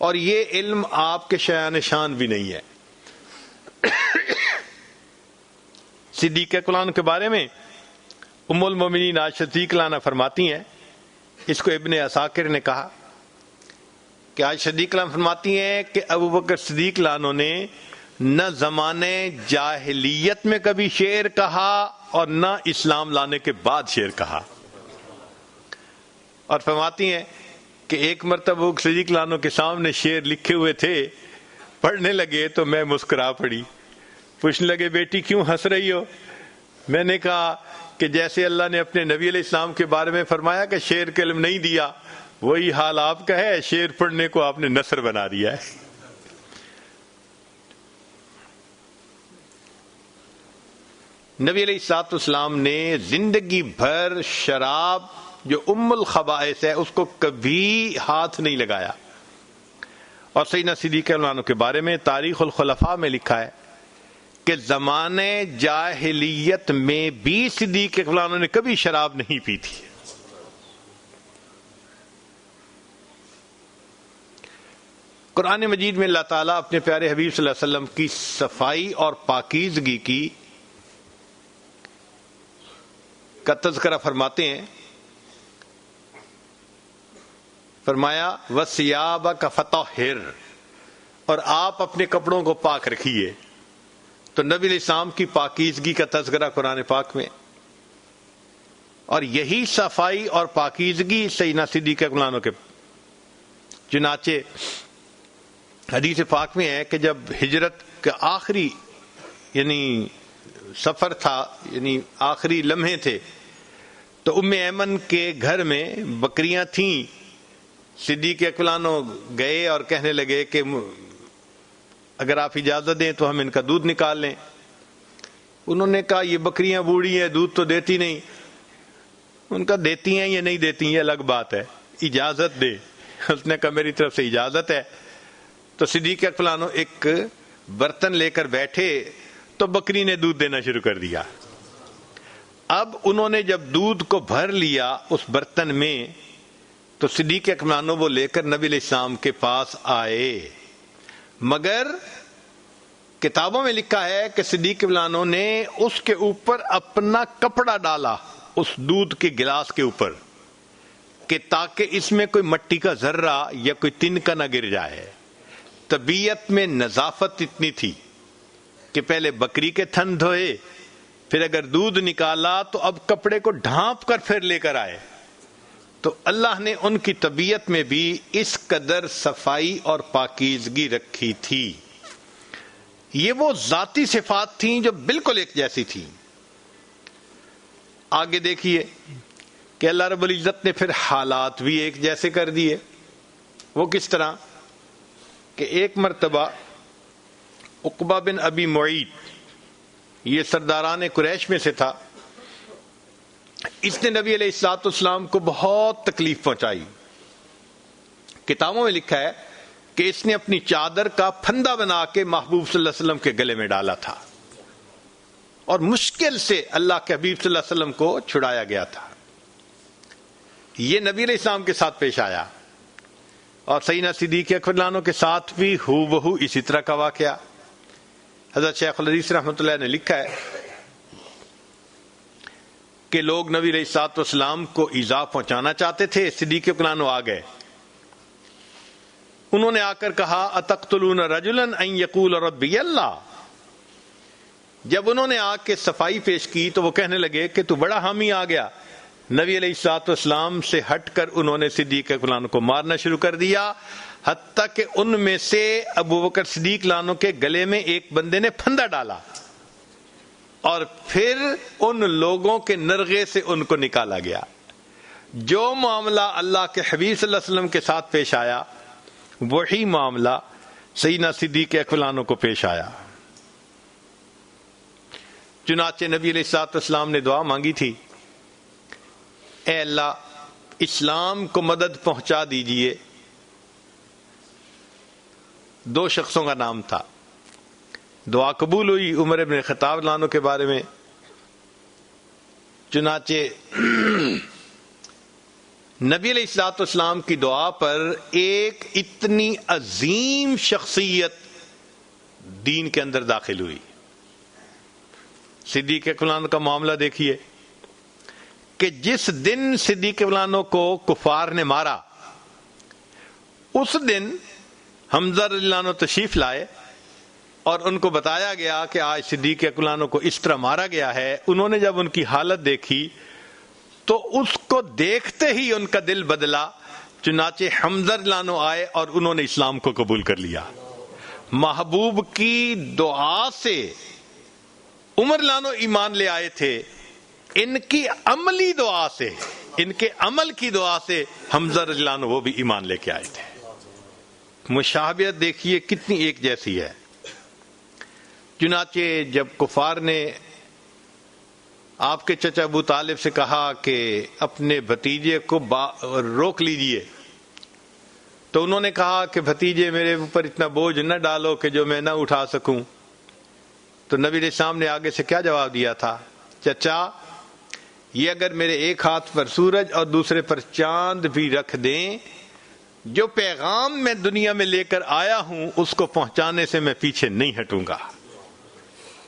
Speaker 1: اور یہ علم آپ کے شایان شان بھی نہیں ہے۔ صدیق اکبر کے بارے میں ام المومنین عائشہ صدیق لانا فرماتی ہیں، اس کو ابن عساکر نے کہا کہ عائشہ صدیق لانا فرماتی ہیں کہ ابو بکر صدیق لانو نے نہ زمانے جاہلیت میں کبھی شعر کہا اور نہ اسلام لانے کے بعد شعر کہا، اور فرماتی ہیں کہ ایک مرتبہ ابو بکر صدیق لانو کے سامنے شعر لکھے ہوئے تھے، پڑھنے لگے تو میں مسکرا پڑی، پوچھنے لگے بیٹی کیوں ہنس رہی ہو؟ میں نے کہا کہ جیسے اللہ نے اپنے نبی علیہ السلام کے بارے میں فرمایا کہ شعر کا علم نہیں دیا، وہی حال آپ کا ہے، شعر پڑھنے کو آپ نے نثر بنا دیا ہے۔ نبی علیہ الصلوۃ والسلام نے زندگی بھر شراب جو ام الخبائث ہے اس کو کبھی ہاتھ نہیں لگایا، اور سیدنا صدیق اکبر کے بارے میں تاریخ الخلفاء میں لکھا ہے کہ زمانے جاہلیت میں بھی صدیق اکبر نے کبھی شراب نہیں پی تھی۔ قرآن مجید میں اللہ تعالیٰ اپنے پیارے حبیب صلی اللہ علیہ وسلم کی صفائی اور پاکیزگی کی کا تذکرہ فرماتے ہیں، فرمایا وَثِيَابَكَ فَطَهِّرْ، اور آپ اپنے کپڑوں کو پاک رکھیے۔ تو نبی علیہ السلام کی پاکیزگی کا تذکرہ قرآن پاک میں، اور یہی صفائی اور پاکیزگی سیدنا صدیق اکبر کے، چنانچہ حدیث پاک میں ہے کہ جب ہجرت کا آخری یعنی سفر تھا، یعنی آخری لمحے تھے، تو ام ایمن کے گھر میں بکریاں تھیں، صدیق اکبر گئے اور کہنے لگے کہ اگر آپ اجازت دیں تو ہم ان کا دودھ نکال لیں۔ انہوں نے کہا یہ بکریاں بوڑھی ہیں، دودھ تو دیتی نہیں۔ ان کا دیتی ہیں یا نہیں دیتی ہیں یہ الگ بات ہے، اجازت دے۔ اس نے کہا میری طرف سے اجازت ہے۔ تو صدیق اکبر ایک برتن لے کر بیٹھے تو بکری نے دودھ دینا شروع کر دیا۔ اب انہوں نے جب دودھ کو بھر لیا اس برتن میں تو صدیق اکبر وہ لے کر نبی علیہ السلام کے پاس آئے، مگر کتابوں میں لکھا ہے کہ صدیق اکبر نے اس کے اوپر اپنا کپڑا ڈالا اس دودھ کے گلاس کے اوپر کہ تاکہ اس میں کوئی مٹی کا ذرہ یا کوئی تنکا نہ گر جائے۔ طبیعت میں نظافت اتنی تھی کہ پہلے بکری کے تھن دھوئے، پھر اگر دودھ نکالا تو اب کپڑے کو ڈھانپ کر پھر لے کر آئے۔ تو اللہ نے ان کی طبیعت میں بھی اس قدر صفائی اور پاکیزگی رکھی تھی۔ یہ وہ ذاتی صفات تھیں جو بالکل ایک جیسی تھیں۔ آگے دیکھیے کہ اللہ رب العزت نے پھر حالات بھی ایک جیسے کر دیے۔ وہ کس طرح کہ ایک مرتبہ عقبہ بن ابی معیط، یہ سرداران قریش میں سے تھا، اس نے نبی علیہ الصلوۃ والسلام کو بہت تکلیف پہنچائی۔ کتابوں میں لکھا ہے کہ اس نے اپنی چادر کا پھندا بنا کے محبوب صلی اللہ علیہ وسلم کے گلے میں ڈالا تھا، اور مشکل سے اللہ کے حبیب صلی اللہ علیہ وسلم کو چھڑایا گیا تھا۔ یہ نبی علیہ السلام کے ساتھ پیش آیا، اور سیدنا صدیق اکبر رضی اللہ عنہ کے ساتھ بھی ہو بہو اسی طرح کا واقعہ۔ حضرت شیخ الحدیث رحمۃ اللہ نے لکھا ہے کہ لوگ نبی علیہ الصلوۃ والسلام کو ایذا پہنچانا چاہتے تھے، صدیق اکبر رضی اللہ عنہ آ گئے، انہوں نے آ کر کہا اتقتلون رجلا ان یقول ربی اللہ۔ جب انہوں نے آ کے صفائی پیش کی تو وہ کہنے لگے کہ تو بڑا حامی آ گیا۔ نبی علیہ الصلوۃ والسلام سے ہٹ کر انہوں نے صدیق اکبر عنہ کو مارنا شروع کر دیا، حتیٰ کہ ان میں سے ابو بکر صدیق عنہ کے گلے میں ایک بندے نے پھندا ڈالا، اور پھر ان لوگوں کے نرغے سے ان کو نکالا گیا۔ جو معاملہ اللہ کے حبیب صلی اللہ علیہ وسلم کے ساتھ پیش آیا وہی معاملہ سیدنا صدیق اکبر عنہ کو پیش آیا۔ چنانچہ نبی علیہ الصلوۃ والسلام نے دعا مانگی تھی، اے اللہ اسلام کو مدد پہنچا دیجئے۔ دو شخصوں کا نام تھا، دعا قبول ہوئی عمر بن خطاب رضی اللہ عنہ کے بارے میں۔ چنانچہ نبی علیہ الصلوۃ والسلام کی دعا پر ایک اتنی عظیم شخصیت دین کے اندر داخل ہوئی۔ صدیق اکبر عنہ کا معاملہ دیکھیے کہ جس دن صدیق اکبر عنہ کو کفار نے مارا، اس دن حمزہ رضی اللہ عنہ تشریف لائے اور ان کو بتایا گیا کہ آج صدیق اکبر عنہ کو اس طرح مارا گیا ہے۔ انہوں نے جب ان کی حالت دیکھی تو اس کو دیکھتے ہی ان کا دل بدلا، چنانچہ حمزہ رضی اللہ عنہ آئے اور انہوں نے اسلام کو قبول کر لیا۔ محبوب کی دعا سے عمر رضی اللہ عنہ ایمان لے آئے تھے، ان کی عملی دعا سے، ان کے عمل کی دعا سے حمزہ رضی اللہ عنہ وہ بھی ایمان لے کے آئے تھے۔ مشابہت دیکھیے کتنی ایک جیسی ہے۔ چنانچہ جب کفار نے آپ کے چچا ابو طالب سے کہا کہ اپنے بھتیجے کو روک لیجئے، تو انہوں نے کہا کہ بھتیجے میرے اوپر اتنا بوجھ نہ ڈالو کہ جو میں نہ اٹھا سکوں۔ تو نبی علیہ السلام نے آگے سے کیا جواب دیا تھا؟ چچا یہ اگر میرے ایک ہاتھ پر سورج اور دوسرے پر چاند بھی رکھ دیں، جو پیغام میں دنیا میں لے کر آیا ہوں اس کو پہنچانے سے میں پیچھے نہیں ہٹوں گا۔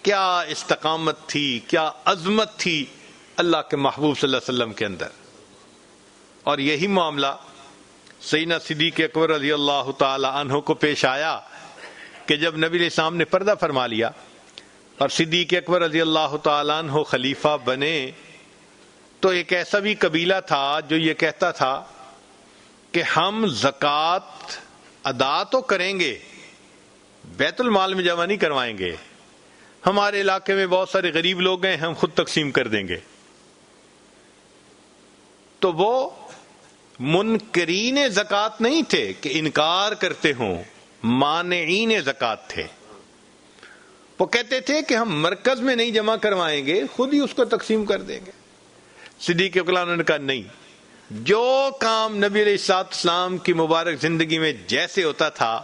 Speaker 1: کیا استقامت تھی، کیا عظمت تھی اللہ کے محبوب صلی اللہ علیہ وسلم کے اندر۔ اور یہی معاملہ سیدنا صدیق اکبر رضی اللہ تعالی عنہ کو پیش آیا کہ جب نبی علیہ السلام نے پردہ فرما لیا اور صدیق اکبر رضی اللہ تعالی عنہ خلیفہ بنے، تو ایک ایسا بھی قبیلہ تھا جو یہ کہتا تھا کہ ہم زکوٰۃ ادا تو کریں گے، بیت المال میں جمع نہیں کروائیں گے، ہمارے علاقے میں بہت سارے غریب لوگ ہیں، ہم خود تقسیم کر دیں گے۔ تو وہ منکرین زکوٰۃ نہیں تھے کہ انکار کرتے ہوں، مانعین زکوٰۃ تھے۔ وہ کہتے تھے کہ ہم مرکز میں نہیں جمع کروائیں گے، خود ہی اس کو تقسیم کر دیں گے۔ صدیق اکبر عنہ نے کہا نہیں، جو کام نبی علیہ الصلوۃ والسلام کی مبارک زندگی میں جیسے ہوتا تھا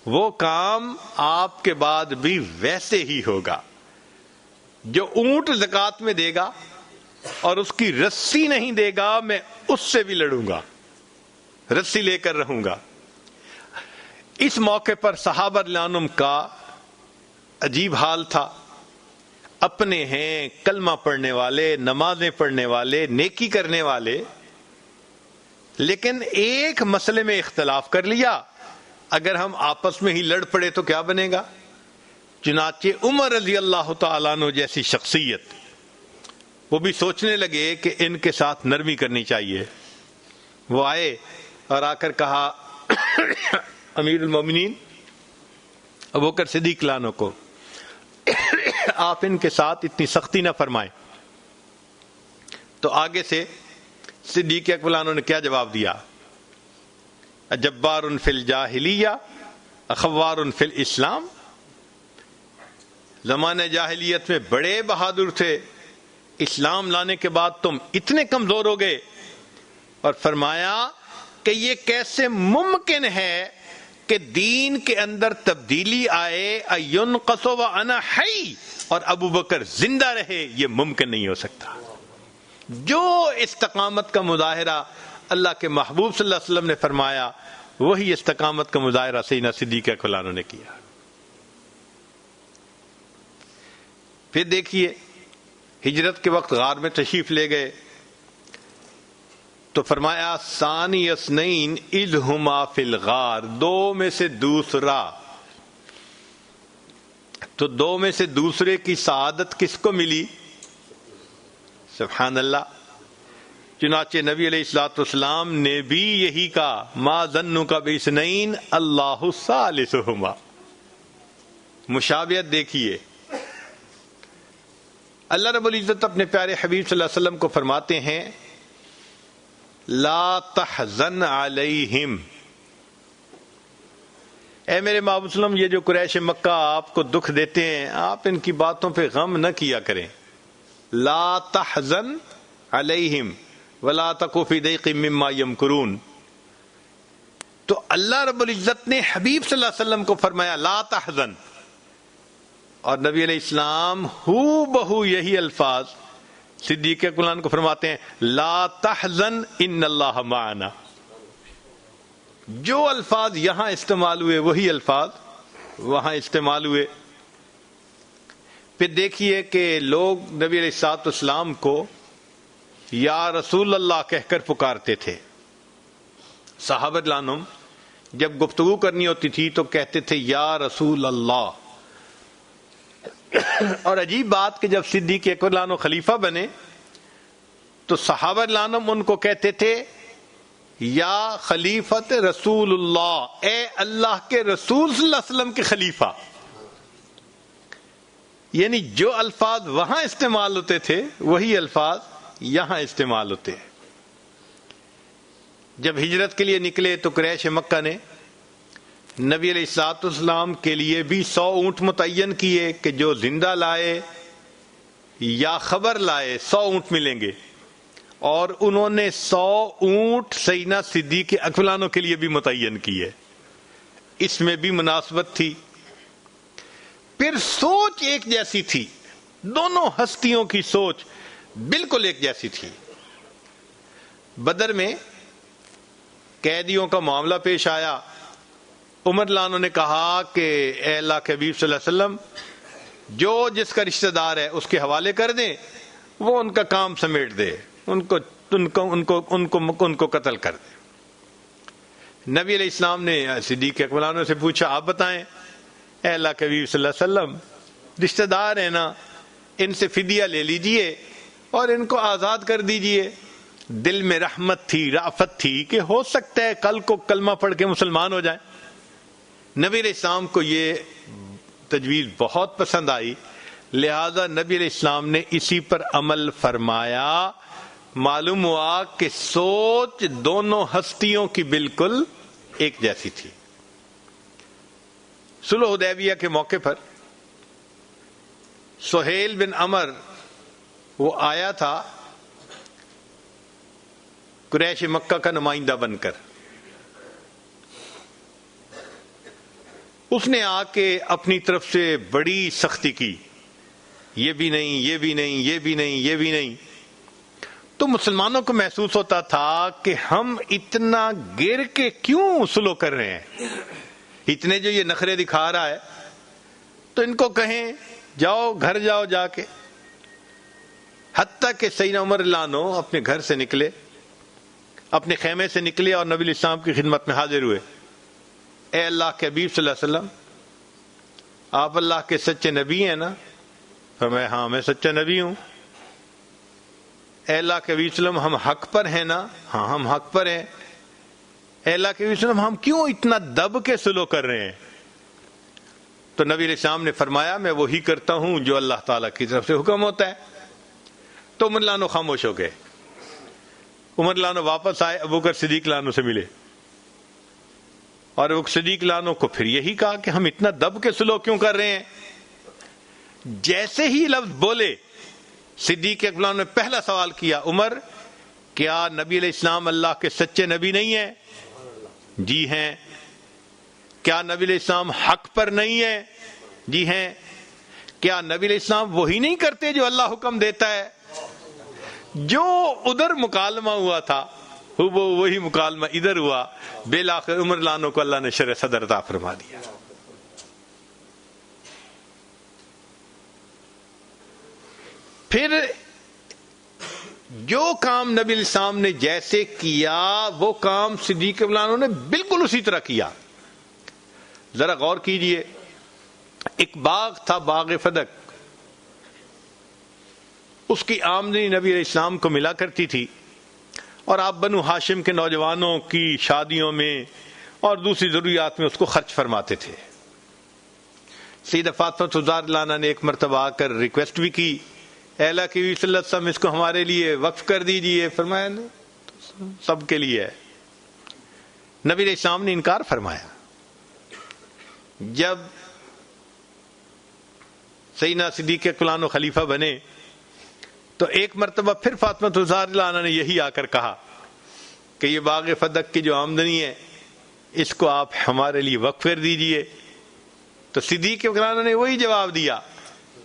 Speaker 1: وہ کام آپ کے بعد بھی ویسے ہی ہوگا۔ جو اونٹ زکوٰۃ میں دے گا اور اس کی رسی نہیں دے گا، میں اس سے بھی لڑوں گا، رسی لے کر رہوں گا۔ اس موقع پر صحابہ رضی اللہ عنہم کا عجیب حال تھا۔ اپنے ہیں کلمہ پڑھنے والے، نمازیں پڑھنے والے، نیکی کرنے والے، لیکن ایک مسئلے میں اختلاف کر لیا، اگر ہم آپس میں ہی لڑ پڑے تو کیا بنے گا؟ چنانچہ عمر رضی اللہ تعالیٰ عنہ جیسی شخصیت وہ بھی سوچنے لگے کہ ان کے ساتھ نرمی کرنی چاہیے۔ وہ آئے اور آ کر کہا امیر المومنین ابوبکر صدیق رضی اللہ عنہ کو، آپ ان کے ساتھ اتنی سختی نہ فرمائیں۔ تو آگے سے صدیق اکبر عنہ نے کیا جواب دیا؟ جبار فی الجاہلیہ اخوار فی الاسلام۔ زمانہ جاہلیت میں بڑے بہادر تھے، اسلام لانے کے بعد تم اتنے کمزور ہو گئے۔ اور فرمایا کہ یہ کیسے ممکن ہے کہ دین کے اندر تبدیلی آئے، اینقص وانا حی، اور ابو بکر زندہ رہے، یہ ممکن نہیں ہو سکتا۔ جو استقامت کا مظاہرہ اللہ کے محبوب صلی اللہ علیہ وسلم نے فرمایا وہی استقامت کا مظاہرہ سیدنا صدیق اکبر عنہ نے کیا۔ پھر دیکھیے ہجرت کے وقت غار میں تشریف لے گئے تو فرمایا ثانی اثنین اذ ہما فی الغار، دو میں سے دوسرا، تو دو میں سے دوسرے کی سعادت کس کو ملی؟ سبحان اللہ۔ چنانچہ نبی علیہ الصلوۃ والسلام نے بھی یہی کہا ما ظنک باثنین اللہ ثالثہما۔ مشابہت دیکھیے، اللہ رب العزت اپنے پیارے حبیب صلی اللہ علیہ وسلم کو فرماتے ہیں لا تحزن علیہم، اے میرے محبوب صلی اللہ علیہ وسلم، یہ جو قریش مکہ آپ کو دکھ دیتے ہیں آپ ان کی باتوں پہ غم نہ کیا کریں۔ لا تحزن علیہم ولا تک فی ضیق مما یمکرون، تو اللہ رب العزت نے حبیب صلی اللہ علیہ وسلم کو فرمایا لا تحزن، اور نبی علیہ السلام ہو بہو یہی الفاظ صدیق اکبر کو فرماتے ہیں لا تحزن ان اللہ معنا۔ جو الفاظ یہاں استعمال ہوئے وہی الفاظ وہاں استعمال ہوئے۔ پھر دیکھیے کہ لوگ نبی علیہ الصلوۃ والسلام کو یا رسول اللہ کہہ کر پکارتے تھے۔ صحابہ لانم جب گفتگو کرنی ہوتی تھی تو کہتے تھے یا رسول اللہ، اور عجیب بات کہ جب صدیق اکبر لانو خلیفہ بنے تو صحابہ لانم ان کو کہتے تھے یا خلیفت رسول اللہ، اے اللہ کے رسول صلی اللہ علیہ وسلم کے خلیفہ۔ یعنی جو الفاظ وہاں استعمال ہوتے تھے وہی الفاظ یہاں استعمال ہوتے ہیں۔ جب ہجرت کے لیے نکلے تو قریش مکہ نے نبی علیہ الصلوۃ والسلام کے لیے بھی 100 اونٹ متعین کیے کہ جو زندہ لائے یا خبر لائے 100 اونٹ ملیں گے، اور انہوں نے 100 اونٹ سیدنا صدیق اکبر عنہ کے لیے بھی متعین کیے۔ اس میں بھی مناسبت تھی۔ پھر سوچ ایک جیسی تھی، دونوں ہستیوں کی سوچ بالکل ایک جیسی تھی۔ بدر میں قیدیوں کا معاملہ پیش آیا، عمر لانو نے کہا کہ اے اللہ کے حبیب صلی اللہ علیہ وسلم، جو جس کا رشتہ دار ہے اس کے حوالے کر دیں، وہ ان کا کام سمیٹ دے، ان کو قتل کر دے۔ نبی علیہ السلام نے صدیق اکبر عنہ سے پوچھا آپ بتائیں اے اللہ کے حبیب صلی اللہ علیہ وسلم، رشتہ دار ہیں نا، ان سے فدیہ لے لیجئے اور ان کو آزاد کر دیجئے۔ دل میں رحمت تھی، رافت تھی کہ ہو سکتا ہے کل کو کلمہ پڑھ کے مسلمان ہو جائیں۔ نبی علیہ السلام کو یہ تجویز بہت پسند آئی، لہذا نبی علیہ السلام نے اسی پر عمل فرمایا۔ معلوم ہوا کہ سوچ دونوں ہستیوں کی بالکل ایک جیسی تھی۔ صلح حدیبیہ کے موقع پر سہیل بن عمر وہ آیا تھا قریش مکہ کا نمائندہ بن کر، اس نے آ کے اپنی طرف سے بڑی سختی کی، یہ بھی نہیں، یہ بھی نہیں، یہ بھی نہیں، یہ بھی نہیں۔ تو مسلمانوں کو محسوس ہوتا تھا کہ ہم اتنا گر کے کیوں سلو کر رہے ہیں، اتنے جو یہ نخرے دکھا رہا ہے تو ان کو کہیں جاؤ گھر جاؤ جا کے۔ حتیٰ کہ سیدنا عمر رضی اللہ عنہ اپنے گھر سے نکلے، اپنے خیمے سے نکلے اور نبی علیہ السلام کی خدمت میں حاضر ہوئے۔ اے اللہ کے حبیب صلی اللہ علیہ وسلم، آپ اللہ کے سچے نبی ہیں نا؟ فرمایا ہاں میں سچا نبی ہوں۔ اے اللہ کے حبیب صلی اللہ علیہ وسلم، ہم حق پر ہیں نا؟ ہاں ہم حق پر ہیں۔ اے اللہ کے حبیب صلی اللہ علیہ وسلم، ہم کیوں اتنا دب کے سلو کر رہے ہیں؟ تو نبی علیہ السلام نے فرمایا میں وہی کرتا ہوں جو اللہ تعالیٰ کی طرف سے حکم ہوتا ہے۔ تو عمر لانو خاموش ہو گئے۔ عمر لانو واپس آئے، ابوبکر صدیق لانو سے ملے، اور ابوبکر صدیق لانو کو پھر یہی کہا کہ ہم اتنا دب کے سلو کیوں کر رہے ہیں؟ جیسے ہی لفظ بولے صدیق اکبر لانو نے پہلا سوال کیا، عمر کیا نبی علیہ السلام اللہ کے سچے نبی نہیں ہیں؟ جی ہیں۔ کیا نبی علیہ السلام حق پر نہیں ہے؟ جی ہیں۔ کیا نبی علیہ السلام وہی نہیں کرتے جو اللہ حکم دیتا ہے؟ جو ادھر مکالمہ ہوا تھا وہ وہی مکالمہ ادھر ہوا. بالآخر عمر لانو کو اللہ نے شرح صدر عطا فرما دیا. پھر جو کام نبی علیہ السلام نے جیسے کیا وہ کام صدیق رضی اللہ عنہ نے بالکل اسی طرح کیا. ذرا غور کیجئے, ایک باغ تھا, باغ فدق, اس کی آمدنی نبی علیہ السلام کو ملا کرتی تھی, اور آپ بنو ہاشم کے نوجوانوں کی شادیوں میں اور دوسری ضروریات میں اس کو خرچ فرماتے تھے. سیدہ فاطمہ رضی اللہ عنہا نے ایک مرتبہ آ کر ریکویسٹ بھی کی, اے اللہ کے صلی اللہ علیہ وسلم اس کو ہمارے لیے وقف کر دیجئے. فرمایا نہیں, سب کے لیے ہے. نبی علیہ السلام نے انکار فرمایا. جب سیدنا صدیق اکبر عنہ خلیفہ بنے تو ایک مرتبہ پھر فاطمہ رضی اللہ عنہا نے یہی آ کر کہا کہ یہ باغ فدق کی جو آمدنی ہے اس کو آپ ہمارے لیے وقف کر دیجئے. تو صدیق اکبر عنہ نے وہی جواب دیا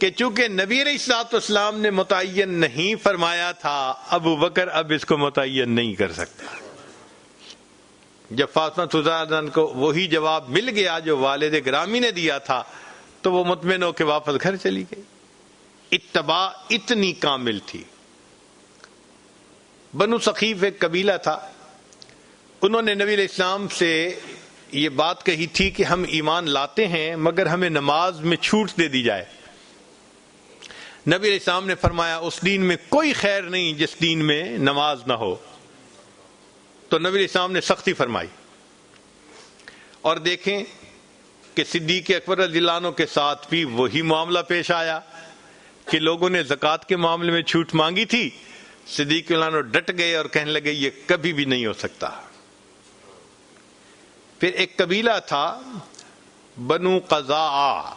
Speaker 1: کہ چونکہ نبی علیہ الصلوۃ والسلام نے متعین نہیں فرمایا تھا, ابو بکر اب اس کو متعین نہیں کر سکتا. جب فاطمہ رضی اللہ عنہا کو وہی جواب مل گیا جو والد گرامی نے دیا تھا تو وہ مطمئن ہو کے واپس گھر چلی گئی. اتباع اتنی کامل تھی. بنو ثقیف ایک قبیلہ تھا, انہوں نے نبی علیہ السلام سے یہ بات کہی تھی کہ ہم ایمان لاتے ہیں مگر ہمیں نماز میں چھوٹ دے دی جائے. نبی علیہ السلام نے فرمایا اس دین میں کوئی خیر نہیں جس دین میں نماز نہ ہو. تو نبی علیہ السلام نے سختی فرمائی. اور دیکھیں کہ صدیق اکبر رضی اللہ عنہ کے ساتھ بھی وہی معاملہ پیش آیا کہ لوگوں نے زکوٰۃ کے معاملے میں چھوٹ مانگی تھی, صدیق رضی اللہ عنہ ڈٹ گئے اور کہنے لگے یہ کبھی بھی نہیں ہو سکتا. پھر ایک قبیلہ تھا بنو قزاعہ,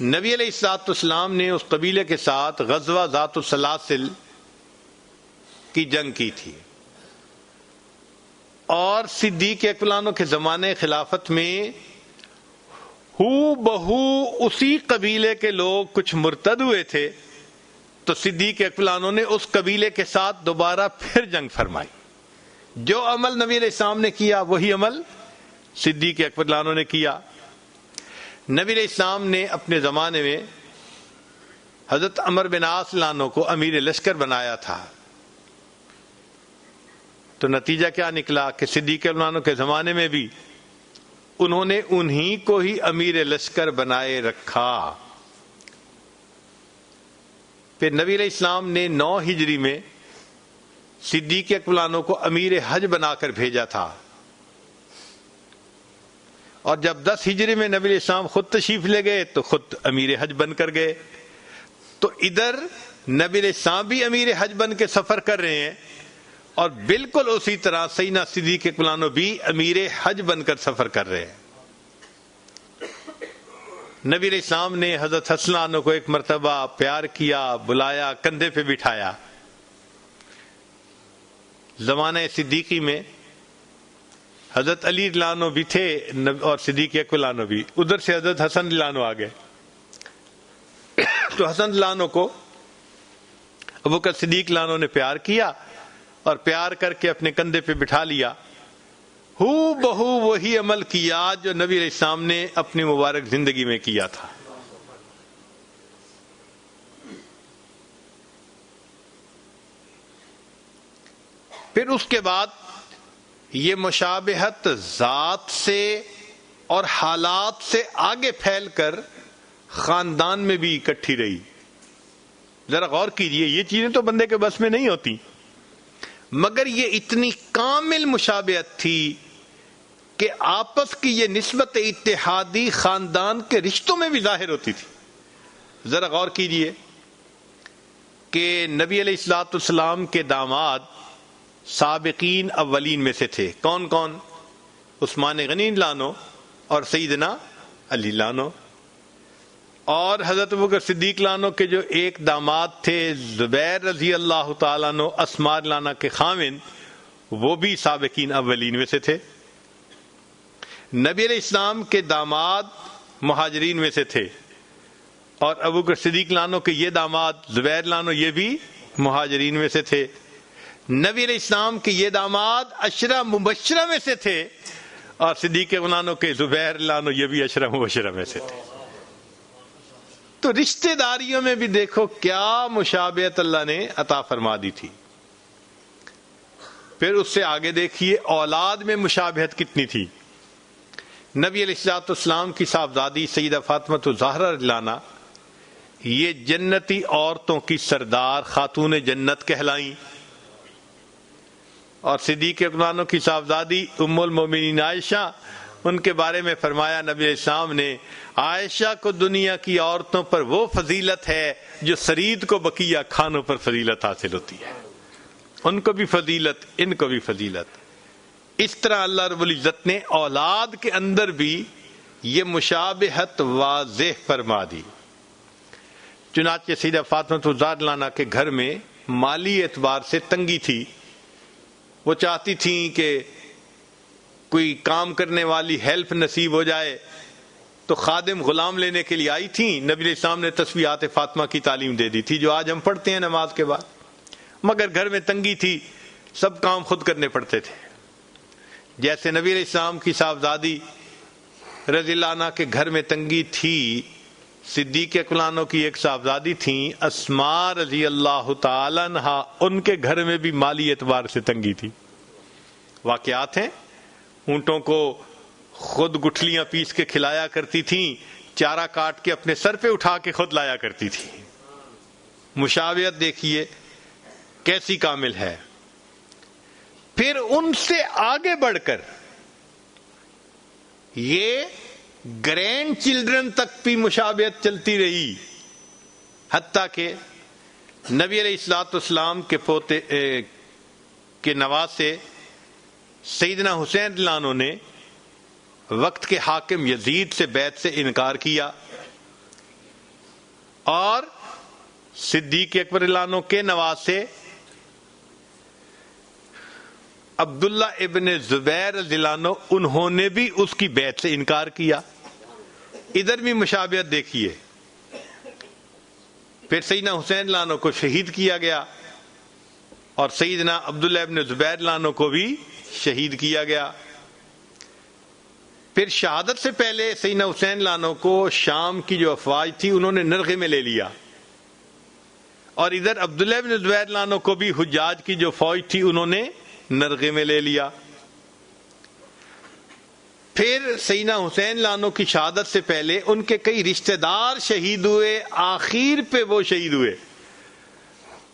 Speaker 1: نبی علیہ الصلوۃ والسلام نے اس قبیلے کے ساتھ غزوہ ذات السلاسل کی جنگ کی تھی, اور صدیق اکبر عنہ کے زمانے خلافت میں ہو بہو اسی قبیلے کے لوگ کچھ مرتد ہوئے تھے. تو صدیق اکبر عنہ نے اس قبیلے کے ساتھ دوبارہ پھر جنگ فرمائی. جو عمل نبی علیہ السلام نے کیا وہی عمل صدیق اکبر عنہ نے کیا. نبی علیہ السلام نے اپنے زمانے میں حضرت عمر بن عاص عنہ کو امیر لشکر بنایا تھا. تو نتیجہ کیا نکلا کہ صدیق اکبر عنہ کے زمانے میں بھی انہوں نے انہی کو ہی امیر لشکر بنائے رکھا. پھر نبی علیہ السلام نے 9 ہجری میں صدیق اکبر عنہ کو امیر حج بنا کر بھیجا تھا, اور جب 10 ہجری میں نبی علیہ السلام خود تشریف لے گئے تو خود امیر حج بن کر گئے. تو ادھر نبی علیہ السلام بھی امیر حج بن کے سفر کر رہے ہیں, اور بالکل اسی طرح سیدنا صدیق اکبر عنہ بھی امیر حج بن کر سفر کر رہے ہیں. نبی علیہ السلام نے حضرت حسن عنہ کو ایک مرتبہ پیار کیا, بلایا, کندھے پہ بٹھایا. زمانہ صدیقی میں حضرت علی رضی اللہ عنہ بھی تھے اور صدیق اکبر عنہ بھی. ادھر سے حضرت حسن رضی اللہ عنہ آ گئے. تو حسن رضی اللہ عنہ کو ابوبکر صدیق رضی اللہ عنہ نے پیار کیا اور پیار کر کے اپنے کندھے پہ بٹھا لیا. ہو بہو وہی عمل کیا جو نبی علیہ السلام نے اپنی مبارک زندگی میں کیا تھا. پھر اس کے بعد یہ مشابہت ذات سے اور حالات سے آگے پھیل کر خاندان میں بھی اکٹھی رہی. ذرا غور کیجئے, یہ چیزیں تو بندے کے بس میں نہیں ہوتی, مگر یہ اتنی کامل مشابہت تھی کہ آپس کی یہ نسبت اتحادی خاندان کے رشتوں میں بھی ظاہر ہوتی تھی. ذرا غور کیجئے کہ نبی علیہ الصلوۃ والسلام کے داماد سابقین اولین میں سے تھے. کون کون؟ عثمان غنی لانو اور سیدنا علی لانو. اور حضرت ابوبکر صدیق لانو کے جو ایک داماد تھے زبیر رضی اللہ تعالیٰ عنہ اسماء لانہ کے خاوند, وہ بھی سابقین اولین میں سے تھے. نبی علیہ السلام کے داماد مہاجرین میں سے تھے, اور ابوبکر صدیق لانو کے یہ داماد زبیر لانو یہ بھی مہاجرین میں سے تھے، نبی علیہ السلام کے یہ داماد عشرہ مبشرہ میں سے تھے، اور صدیق اکبر کے زبیر لانو یہ بھی عشرہ مبشرہ میں سے تھے۔ تو رشتہ داریوں میں بھی دیکھو کیا مشابہت اللہ نے عطا فرما دی تھی۔ پھر اس سے آگے دیکھیے اولاد میں مشابہت کتنی تھی۔ نبی علیہ السلام کی صاحبزادی سیدہ فاطمہ الزہرا رضی اللہ عنہا یہ جنتی عورتوں کی سردار خاتون جنت کہلائیں، اور صدیق اکبر کی صاحبزادی ام المومنین عائشہ، ان کے بارے میں فرمایا نبی علیہ السلام نے، عائشہ کو دنیا کی عورتوں پر وہ فضیلت ہے جو سرید کو بقیہ کھانوں پر فضیلت حاصل ہوتی ہے، ان کو بھی فضیلت، ان کو بھی فضیلت۔ اس طرح اللہ رب العزت نے اولاد کے اندر بھی یہ مشابہت واضح فرما دی۔ چنانچہ سیدہ فاطمہ الزہرا عنہا کے گھر میں مالی اعتبار سے تنگی تھی، وہ چاہتی تھیں کہ کوئی کام کرنے والی ہیلپ نصیب ہو جائے، تو خادم غلام لینے کے لیے آئی تھیں۔ نبی علیہ السلام نے تسبیحات فاطمہ کی تعلیم دے دی تھی جو آج ہم پڑھتے ہیں نماز کے بعد، مگر گھر میں تنگی تھی، سب کام خود کرنے پڑتے تھے۔ جیسے نبی علیہ السلام کی صاحبزادی رضی اللہ عنہ کے گھر میں تنگی تھی، صدیق اکبر کی ایک صاحبزادی تھیں اسماء رضی اللہ تعالی عنہا، ان کے گھر میں بھی مالی اعتبار سے تنگی تھی۔ واقعات ہیں، اونٹوں کو خود گٹھلیاں پیس کے کھلایا کرتی تھیں، چارہ کاٹ کے اپنے سر پہ اٹھا کے خود لایا کرتی تھی۔ مشابہت دیکھیے کیسی کامل ہے۔ پھر ان سے آگے بڑھ کر یہ گرینڈ چلڈرن تک بھی مشابہت چلتی رہی، حتیٰ کہ نبی علیہ السلام کے پوتے کے نواسے سیدنا حسین رضی اللہ عنہ نے وقت کے حاکم یزید سے بیعت سے انکار کیا، اور صدیق اکبر رضی اللہ عنہ کے نواسے عبداللہ ابن زبیر رضی اللہ عنہ انہوں نے بھی اس کی بیعت سے انکار کیا۔ ادھر بھی مشابہت دیکھیے۔ پھر سیدنا حسین رضی اللہ عنہ کو شہید کیا گیا، اور سیدنا عبداللہ ابن زبیر رضی اللہ عنہ کو بھی شہید کیا گیا۔ پھر شہادت سے پہلے سیدنا حسین رضی اللہ عنہ کو شام کی جو افواج تھی انہوں نے نرغے میں لے لیا، اور ادھر عبداللہ ابن زبیر رضی اللہ عنہ کو بھی حجاج کی جو فوج تھی انہوں نے نرغے میں لے لیا۔ پھر سیدنا حسین رضی اللہ عنہ کی شہادت سے پہلے ان کے کئی رشتہ دار شہید ہوئے، آخر پہ وہ شہید ہوئے،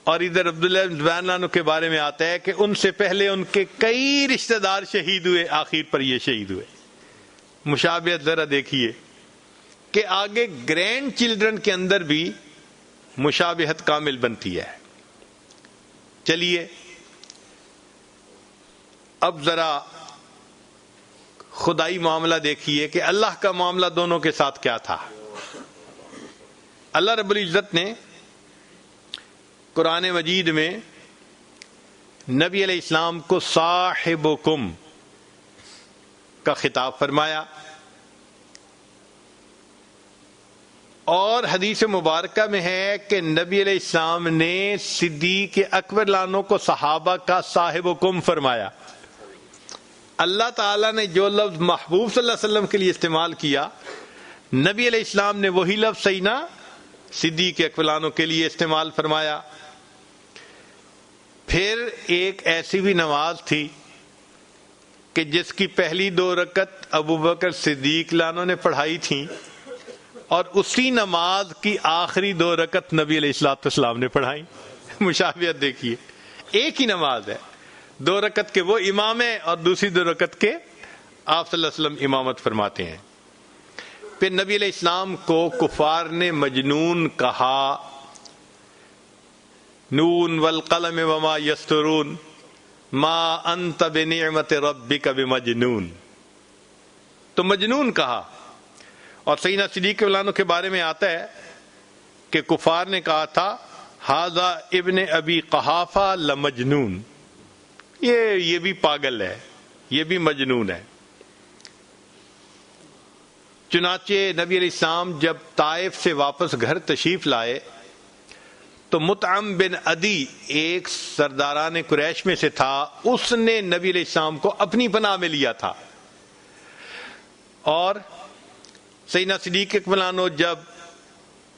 Speaker 1: اور ادھر عبداللہ بن زبیر رضی اللہ عنہ کے بارے میں آتا ہے کہ ان سے پہلے ان کے کئی رشتہ دار شہید ہوئے، آخر پر یہ شہید ہوئے۔ مشابہت ذرا دیکھیے کہ آگے گرینڈ چلڈرن کے اندر بھی مشابہت کامل بنتی ہے۔ چلیے اب ذرا خدائی معاملہ دیکھیے کہ اللہ کا معاملہ دونوں کے ساتھ کیا تھا۔ اللہ رب العزت نے قرآن مجید میں نبی علیہ السلام کو صاحبکم کا خطاب فرمایا، اور حدیث مبارکہ میں ہے کہ نبی علیہ السلام نے صدیق اکبر لانوں کو صحابہ کا صاحبکم فرمایا۔ اللہ تعالیٰ نے جو لفظ محبوب صلی اللہ علیہ وسلم کے لیے استعمال کیا، نبی علیہ السلام نے وہی لفظ سیدنا صدیق اکبر لانوں کے لیے استعمال فرمایا۔ پھر ایک ایسی بھی نماز تھی کہ جس کی پہلی 2 رکعت ابو بکر صدیق لانوں نے پڑھائی تھیں، اور اسی نماز کی آخری 2 رکعت نبی علیہ السلام نے پڑھائی۔ مشابہت دیکھیے، ایک ہی نماز ہے، 2 رکعت کے وہ امام ہیں اور دوسری 2 رکعت کے آپ صلی اللہ علیہ وسلم امامت فرماتے ہیں۔ پھر نبی علیہ السلام کو کفار نے مجنون کہا، نون والقلم وما یسطرون ما انت بنعمت ربک بمجنون، تو مجنون کہا۔ اور سیدنا صدیق عنہ کے بارے میں آتا ہے کہ کفار نے کہا تھا ھذا ابن ابی قحافہ لمجنون، یہ بھی پاگل ہے، یہ بھی مجنون ہے۔ چنانچہ نبی علیہ السلام جب طائف سے واپس گھر تشریف لائے تو مطعم بن عدی ایک سرداران قریش میں سے تھا، اس نے نبی علیہ السلام کو اپنی پناہ میں لیا تھا. اور سیدنا صدیق اکبر عنہ جب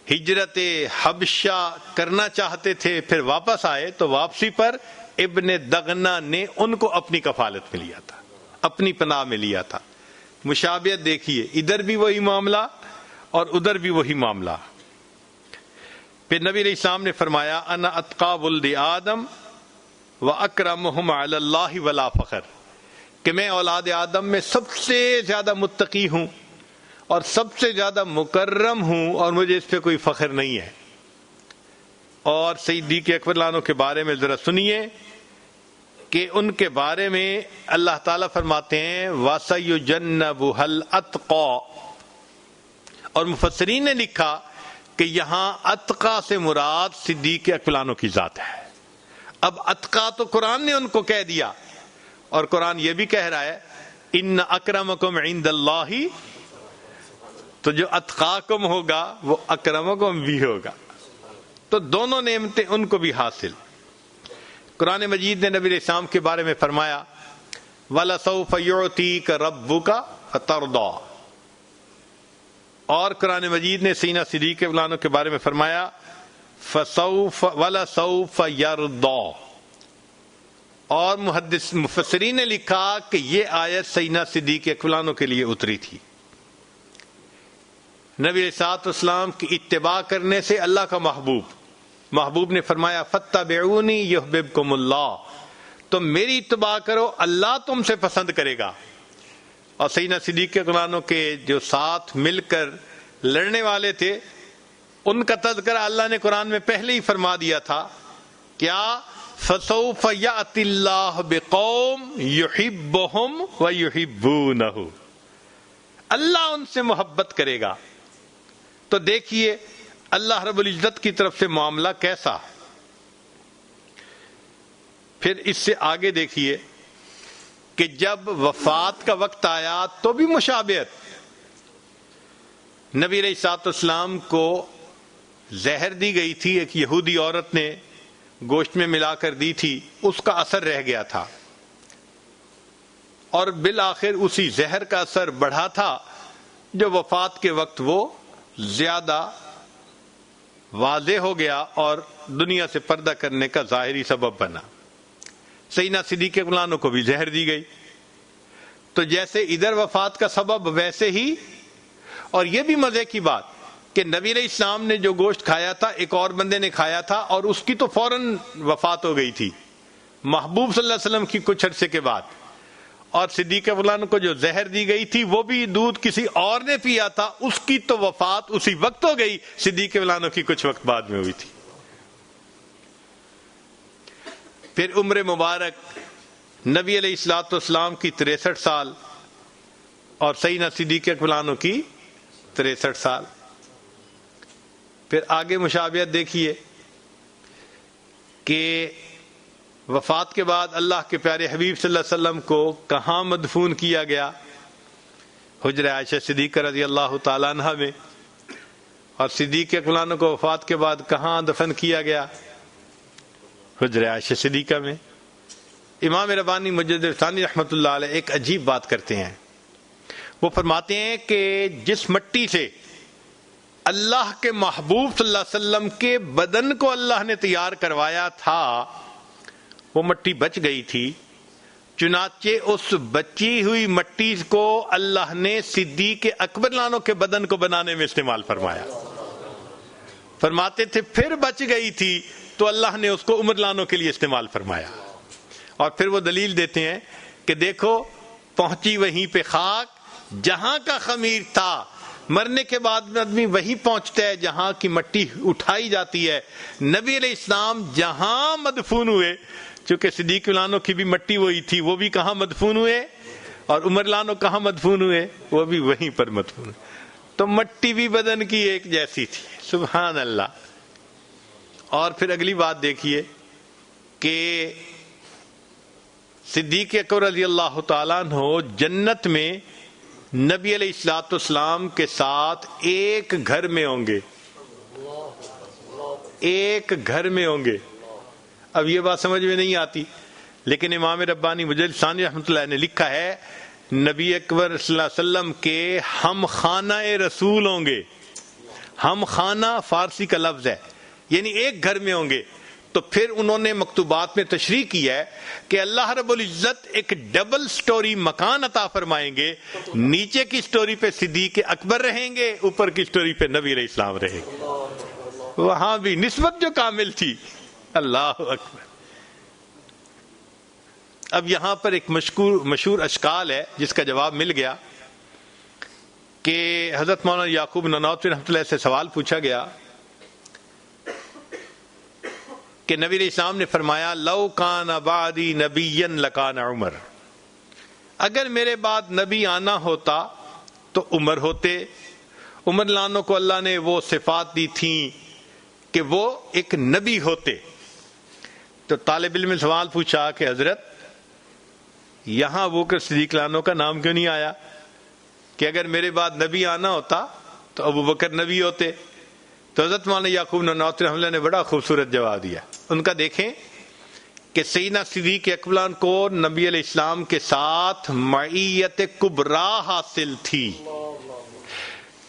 Speaker 1: ہجرت حبشہ کرنا چاہتے تھے، پھر واپس آئے، تو واپسی پر ابن دغنہ نے ان کو اپنی کفالت میں لیا تھا، اپنی پناہ میں لیا تھا. مشابہت دیکھیے، ادھر بھی وہی معاملہ اور ادھر بھی وہی معاملہ. پھر نبی علیہ السلام نے فرمایا انا اتقى ولد آدم واکرمہم علی اللہ ولا فخر، کہ میں اولاد آدم میں سب سے زیادہ متقی ہوں اور سب سے زیادہ مکرم ہوں، اور مجھے اس پہ کوئی فخر نہیں ہے. اور صدیق اکبر عنہ کے بارے میں ذرا سنیے کہ ان کے بارے میں اللہ تعالیٰ فرماتے ہیں وَسَيُجَنَّبُهَا الْأَتْقَى، اور مفسرین نے لکھا کہ یہاں اتقا سے مراد صدیق اکبر عنہ کی ذات ہے. اب اتقا تو قرآن نے ان کو کہہ دیا، اور قرآن یہ بھی کہہ رہا ہے ان اکرمکم عند اللہ، تو جو اتقاکم ہوگا وہ اکرمکم بھی ہوگا. تو دونوں نعمتیں ان کو بھی حاصل. قرآن مجید نے نبی علیہ السلام کے بارے میں فرمایا وَلَسَوْفَ يُعْتِيكَ رَبُّكَ فَتَرْضَىٰ، اور قرآن مجید نے سیدنا صدیق اکبر عنہ کے بارے میں فرمایا وَلَسَوْفَ يَرْضَىٰ. اور مفسرین نے لکھا کہ یہ آیت سیدنا صدیق اکبر عنہ کے لیے اتری تھی. نبی علیہ الصلوۃ والسلام کی اتباع کرنے سے اللہ کا محبوب نے فرمایا فَاتَّبِعُونِي يُحْبِبْكُمُ اللَّهُ، تم میری اتباع کرو، اللہ تم سے پسند کرے گا. اور سیدنا صدیق اکبر عنہ کے جو ساتھ مل کر لڑنے والے تھے، ان کا تذکرہ اللہ نے قرآن میں پہلے ہی فرما دیا تھا. کیا فَسَوْفَ يَأْتِي اللَّهُ بِقَوْمٍ يُحِبُّهُمْ وَيُحِبُّونَهُ، اللہ ان سے محبت کرے گا. تو دیکھیے اللہ رب العزت کی طرف سے معاملہ کیسا. پھر اس سے آگے دیکھیے کہ جب وفات کا وقت آیا تو بھی مشابہت. نبی علیہ الصلوۃ والسلام کو زہر دی گئی تھی، ایک یہودی عورت نے گوشت میں ملا کر دی تھی، اس کا اثر رہ گیا تھا، اور بالآخر اسی زہر کا اثر بڑھا تھا جو وفات کے وقت وہ زیادہ واضح ہو گیا اور دنیا سے پردہ کرنے کا ظاہری سبب بنا. سیدنا صدیق اکبر عنہ کو بھی زہر دی گئی. تو جیسے ادھر وفات کا سبب ویسے ہی. اور یہ بھی مزے کی بات کہ نبی علیہ السلام نے جو گوشت کھایا تھا ایک اور بندے نے کھایا تھا اور اس کی تو فوراً وفات ہو گئی تھی محبوب صلی اللہ علیہ وسلم کی کچھ عرصے کے بعد. اور صدیق اکبر عنہ کو جو زہر دی گئی تھی وہ بھی دودھ کسی اور نے پیا تھا، اس کی تو وفات اسی وقت ہو گئی، صدیق اکبر عنہ کی کچھ وقت بعد میں ہوئی تھی. پھر عمر مبارک نبی علیہ الصلوۃ والسلام کی 63 سال اور سیدنا صدیق اکبر عنہ کی 63 سال. پھر آگے مشابہت دیکھیے کہ وفات کے بعد اللہ کے پیارے حبیب صلی اللہ علیہ وسلم کو کہاں مدفون کیا گیا؟ حجر عائشہ صدیقہ رضی اللہ تعالیٰ عنہ میں. اور صدیق اکبر عنہ کو وفات کے بعد کہاں دفن کیا گیا؟ حجر عائشہ صدیقہ میں. امام ربانی مجدد ثانی رحمۃ اللہ علیہ ایک عجیب بات کرتے ہیں. وہ فرماتے ہیں کہ جس مٹی سے اللہ کے محبوب صلی اللہ علیہ وسلم کے بدن کو اللہ نے تیار کروایا تھا وہ مٹی بچ گئی تھی، چنانچہ اس بچی ہوئی مٹی کو اللہ نے صدیق اکبر عنہ کے بدن کو بنانے میں استعمال فرمایا. فرماتے تھے پھر بچ گئی تھی تو اللہ نے اس کو عمر عنہ کے لیے استعمال فرمایا. اور پھر وہ دلیل دیتے ہیں کہ دیکھو پہنچی وہیں پہ خاک جہاں کا خمیر تھا. مرنے کے بعد آدمی وہیں پہنچتا ہے جہاں کی مٹی اٹھائی جاتی ہے. نبی علیہ السلام جہاں مدفون ہوئے، چونکہ صدیق عنہ کی بھی مٹی وہی تھی، وہ بھی کہاں مدفون ہوئے، اور عمر عنہ کہاں مدفون ہوئے، وہ بھی وہیں پر مدفون ہوئے. تو مٹی بھی بدن کی ایک جیسی تھی. سبحان اللہ. اور پھر اگلی بات دیکھیے کہ صدیق اکبر رضی اللہ تعالیٰ عنہ جنت میں نبی علیہ الصلوۃ والسلام کے ساتھ ایک گھر میں ہوں گے. ایک گھر میں ہوں گے. اب یہ بات سمجھ میں نہیں آتی، لیکن امام ربانی مجدد ثانی رحمۃ اللہ نے لکھا ہے نبی اکبر صلی اللہ علیہ وسلم کے ہم خانہ رسول ہوں گے. ہم خانہ فارسی کا لفظ ہے، یعنی ایک گھر میں ہوں گے. تو پھر انہوں نے مکتوبات میں تشریح کی ہے کہ اللہ رب العزت ایک ڈبل سٹوری مکان عطا فرمائیں گے. نیچے کی سٹوری پہ صدیق اکبر رہیں گے، اوپر کی سٹوری پہ نبی علیہ السلام رہیں گے. وہاں بھی نسبت جو کامل تھی. اللہ اکبر. اب یہاں پر ایک مشہور اشکال ہے جس کا جواب مل گیا کہ حضرت مولانا یعقوب نانوتوی رحمۃ اللہ سے سوال پوچھا گیا کہ نبی علیہ السلام نے فرمایا لو کان بعدی نبیا لکان عمر، اگر میرے بعد نبی آنا ہوتا تو عمر ہوتے. عمر لانوں کو اللہ نے وہ صفات دی تھیں کہ وہ ایک نبی ہوتے. تو طالب علم نے سوال پوچھا کہ حضرت یہاں ابو بکر صدیق لانوں کا نام کیوں نہیں آیا کہ اگر میرے بعد نبی آنا ہوتا تو ابو بکر نبی ہوتے؟ تو حضرت مولانا یعقوب نانوتوی رحمۃ اللہ نے بڑا خوبصورت جواب دیا. ان کا دیکھیں کہ سیدنا صدیق اکبر کو نبی علیہ السلام کے ساتھ معیت کبریٰ حاصل تھی.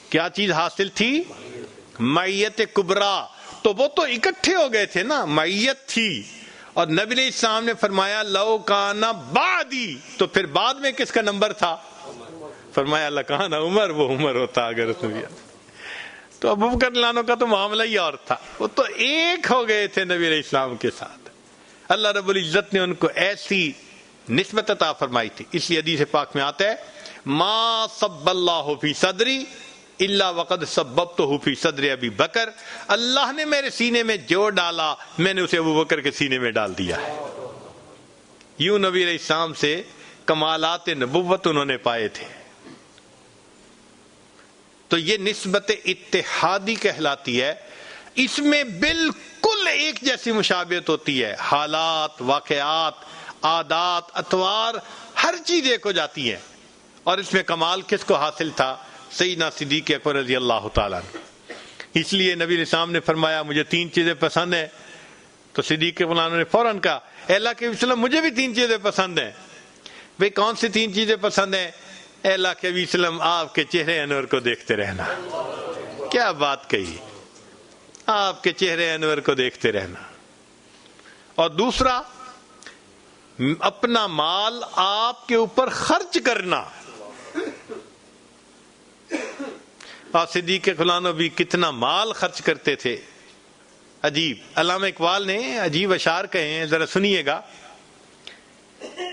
Speaker 1: کیا چیز حاصل تھی؟ معیت کبریٰ. تو وہ تو اکٹھے ہو گئے تھے نا، معیت تھی. اور نبی علیہ السلام نے فرمایا لو کان بعدی، تو پھر بعد میں کس کا نمبر تھا؟ فرمایا لکان عمر، وہ عمر ہوتا اگر اس نبی. تو ابو بکر لانوں کا تو معاملہ ہی اور تھا، وہ تو ایک ہو گئے تھے نبی علیہ السلام کے ساتھ. اللہ رب العزت نے ان کو ایسی نسبت عطا فرمائی تھی. اس لیے حدیث پاک میں آتا ہے ما صب اللہ فی صدری الا وقد سببتہ فی صدر ابی بکر، اللہ نے میرے سینے میں جو ڈالا میں نے اسے ابو بکر کے سینے میں ڈال دیا ہے. یوں نبی علیہ السلام سے کمالات نبوت انہوں نے پائے تھے. تو یہ نسبت اتحادی کہلاتی ہے. اس میں بالکل ایک جیسی مشابہت ہوتی ہے، حالات، واقعات، عادات، اطوار، ہر چیز ایک ہو جاتی ہے. اور اس میں کمال کس کو حاصل تھا؟ سیدنا صدیق اکبر رضی اللہ تعالیٰ عنہ. اس لیے نبی علیہ السلام نے فرمایا مجھے 3 چیزیں پسند ہیں. تو صدیق اکبر نے فوراً کہا اے اللہ کے وسلم مجھے بھی 3 چیزیں پسند ہیں. بھئی کون سی 3 چیزیں پسند ہیں؟ اے اللہ کے وسلم آپ کے چہرے انور کو دیکھتے رہنا. کیا بات کہی، آپ کے چہرے انور کو دیکھتے رہنا. اور دوسرا اپنا مال آپ کے اوپر خرچ کرنا. اور صدیق اکبر بھی کتنا مال خرچ کرتے تھے. عجیب. علامہ اقبال نے عجیب اشعار کہے ہیں، ذرا سنیے گا.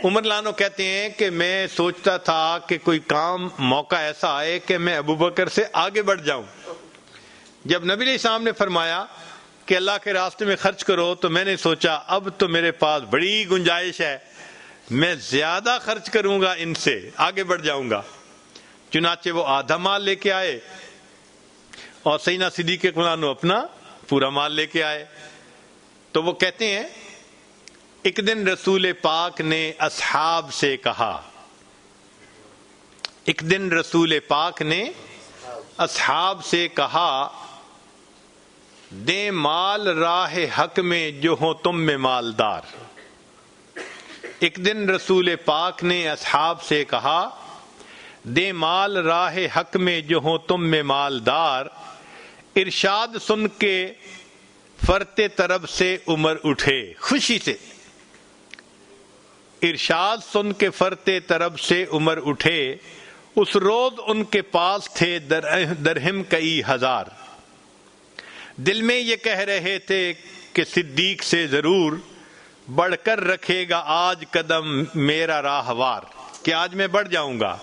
Speaker 1: عمر لانو کہتے ہیں کہ میں سوچتا تھا کہ کوئی کام موقع ایسا آئے کہ میں ابو بکر سے آگے بڑھ جاؤں. جب نبی علیہ السلام نے فرمایا کہ اللہ کے راستے میں خرچ کرو تو میں نے سوچا اب تو میرے پاس بڑی گنجائش ہے، میں زیادہ خرچ کروں گا، ان سے آگے بڑھ جاؤں گا. چنانچہ وہ آدھا مال لے کے آئے اور سیدنا صدیق اکبر اپنا پورا مال لے کے آئے. تو وہ کہتے ہیں ایک دن رسول پاک نے اصحاب سے کہا، ایک دن رسول پاک نے اصحاب سے کہا دیں مال راہ حق میں جو ہو تم میں مالدار. ایک دن رسول پاک نے اصحاب سے کہا دیں مال راہ حق میں جو ہو تم میں مالدار. ارشاد سن کے فرتے طرب سے عمر اٹھے خوشی سے. ارشاد سن کے فرتے طرب سے عمر اٹھے. اس روز ان کے پاس تھے درہم کئی ہزار. دل میں یہ کہہ رہے تھے کہ صدیق سے ضرور بڑھ کر رکھے گا آج قدم میرا راہوار، کہ آج میں بڑھ جاؤں گا.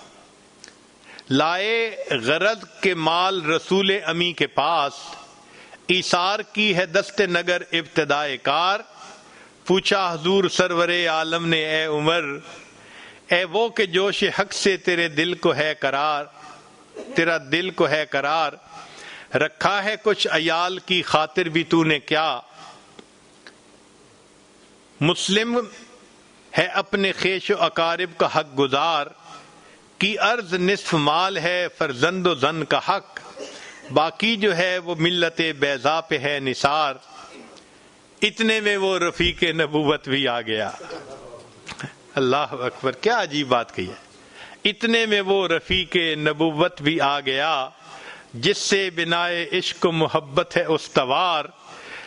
Speaker 1: لائے غرض کے مال رسول امی کے پاس، ایثار کی ہے دست نگر ابتدائے کار. پوچھا حضور سرور عالم نے اے عمر، اے وہ کہ جوش حق سے تیرے دل کو ہے قرار، تیرا دل کو ہے قرار، رکھا ہے کچھ عیال کی خاطر بھی تو نے کیا. مسلم ہے اپنے خیش و اقارب کا حق گزار، کی عرض نصف مال ہے فرزند و زن کا حق، باقی جو ہے وہ ملت بیضا پہ ہے نثار. اتنے میں وہ رفیق نبوت بھی آ گیا. اللہ اکبر، کیا عجیب بات کہی ہے. اتنے میں وہ رفیق نبوت بھی آ گیا جس سے بنائے عشق و محبت ہے استوار.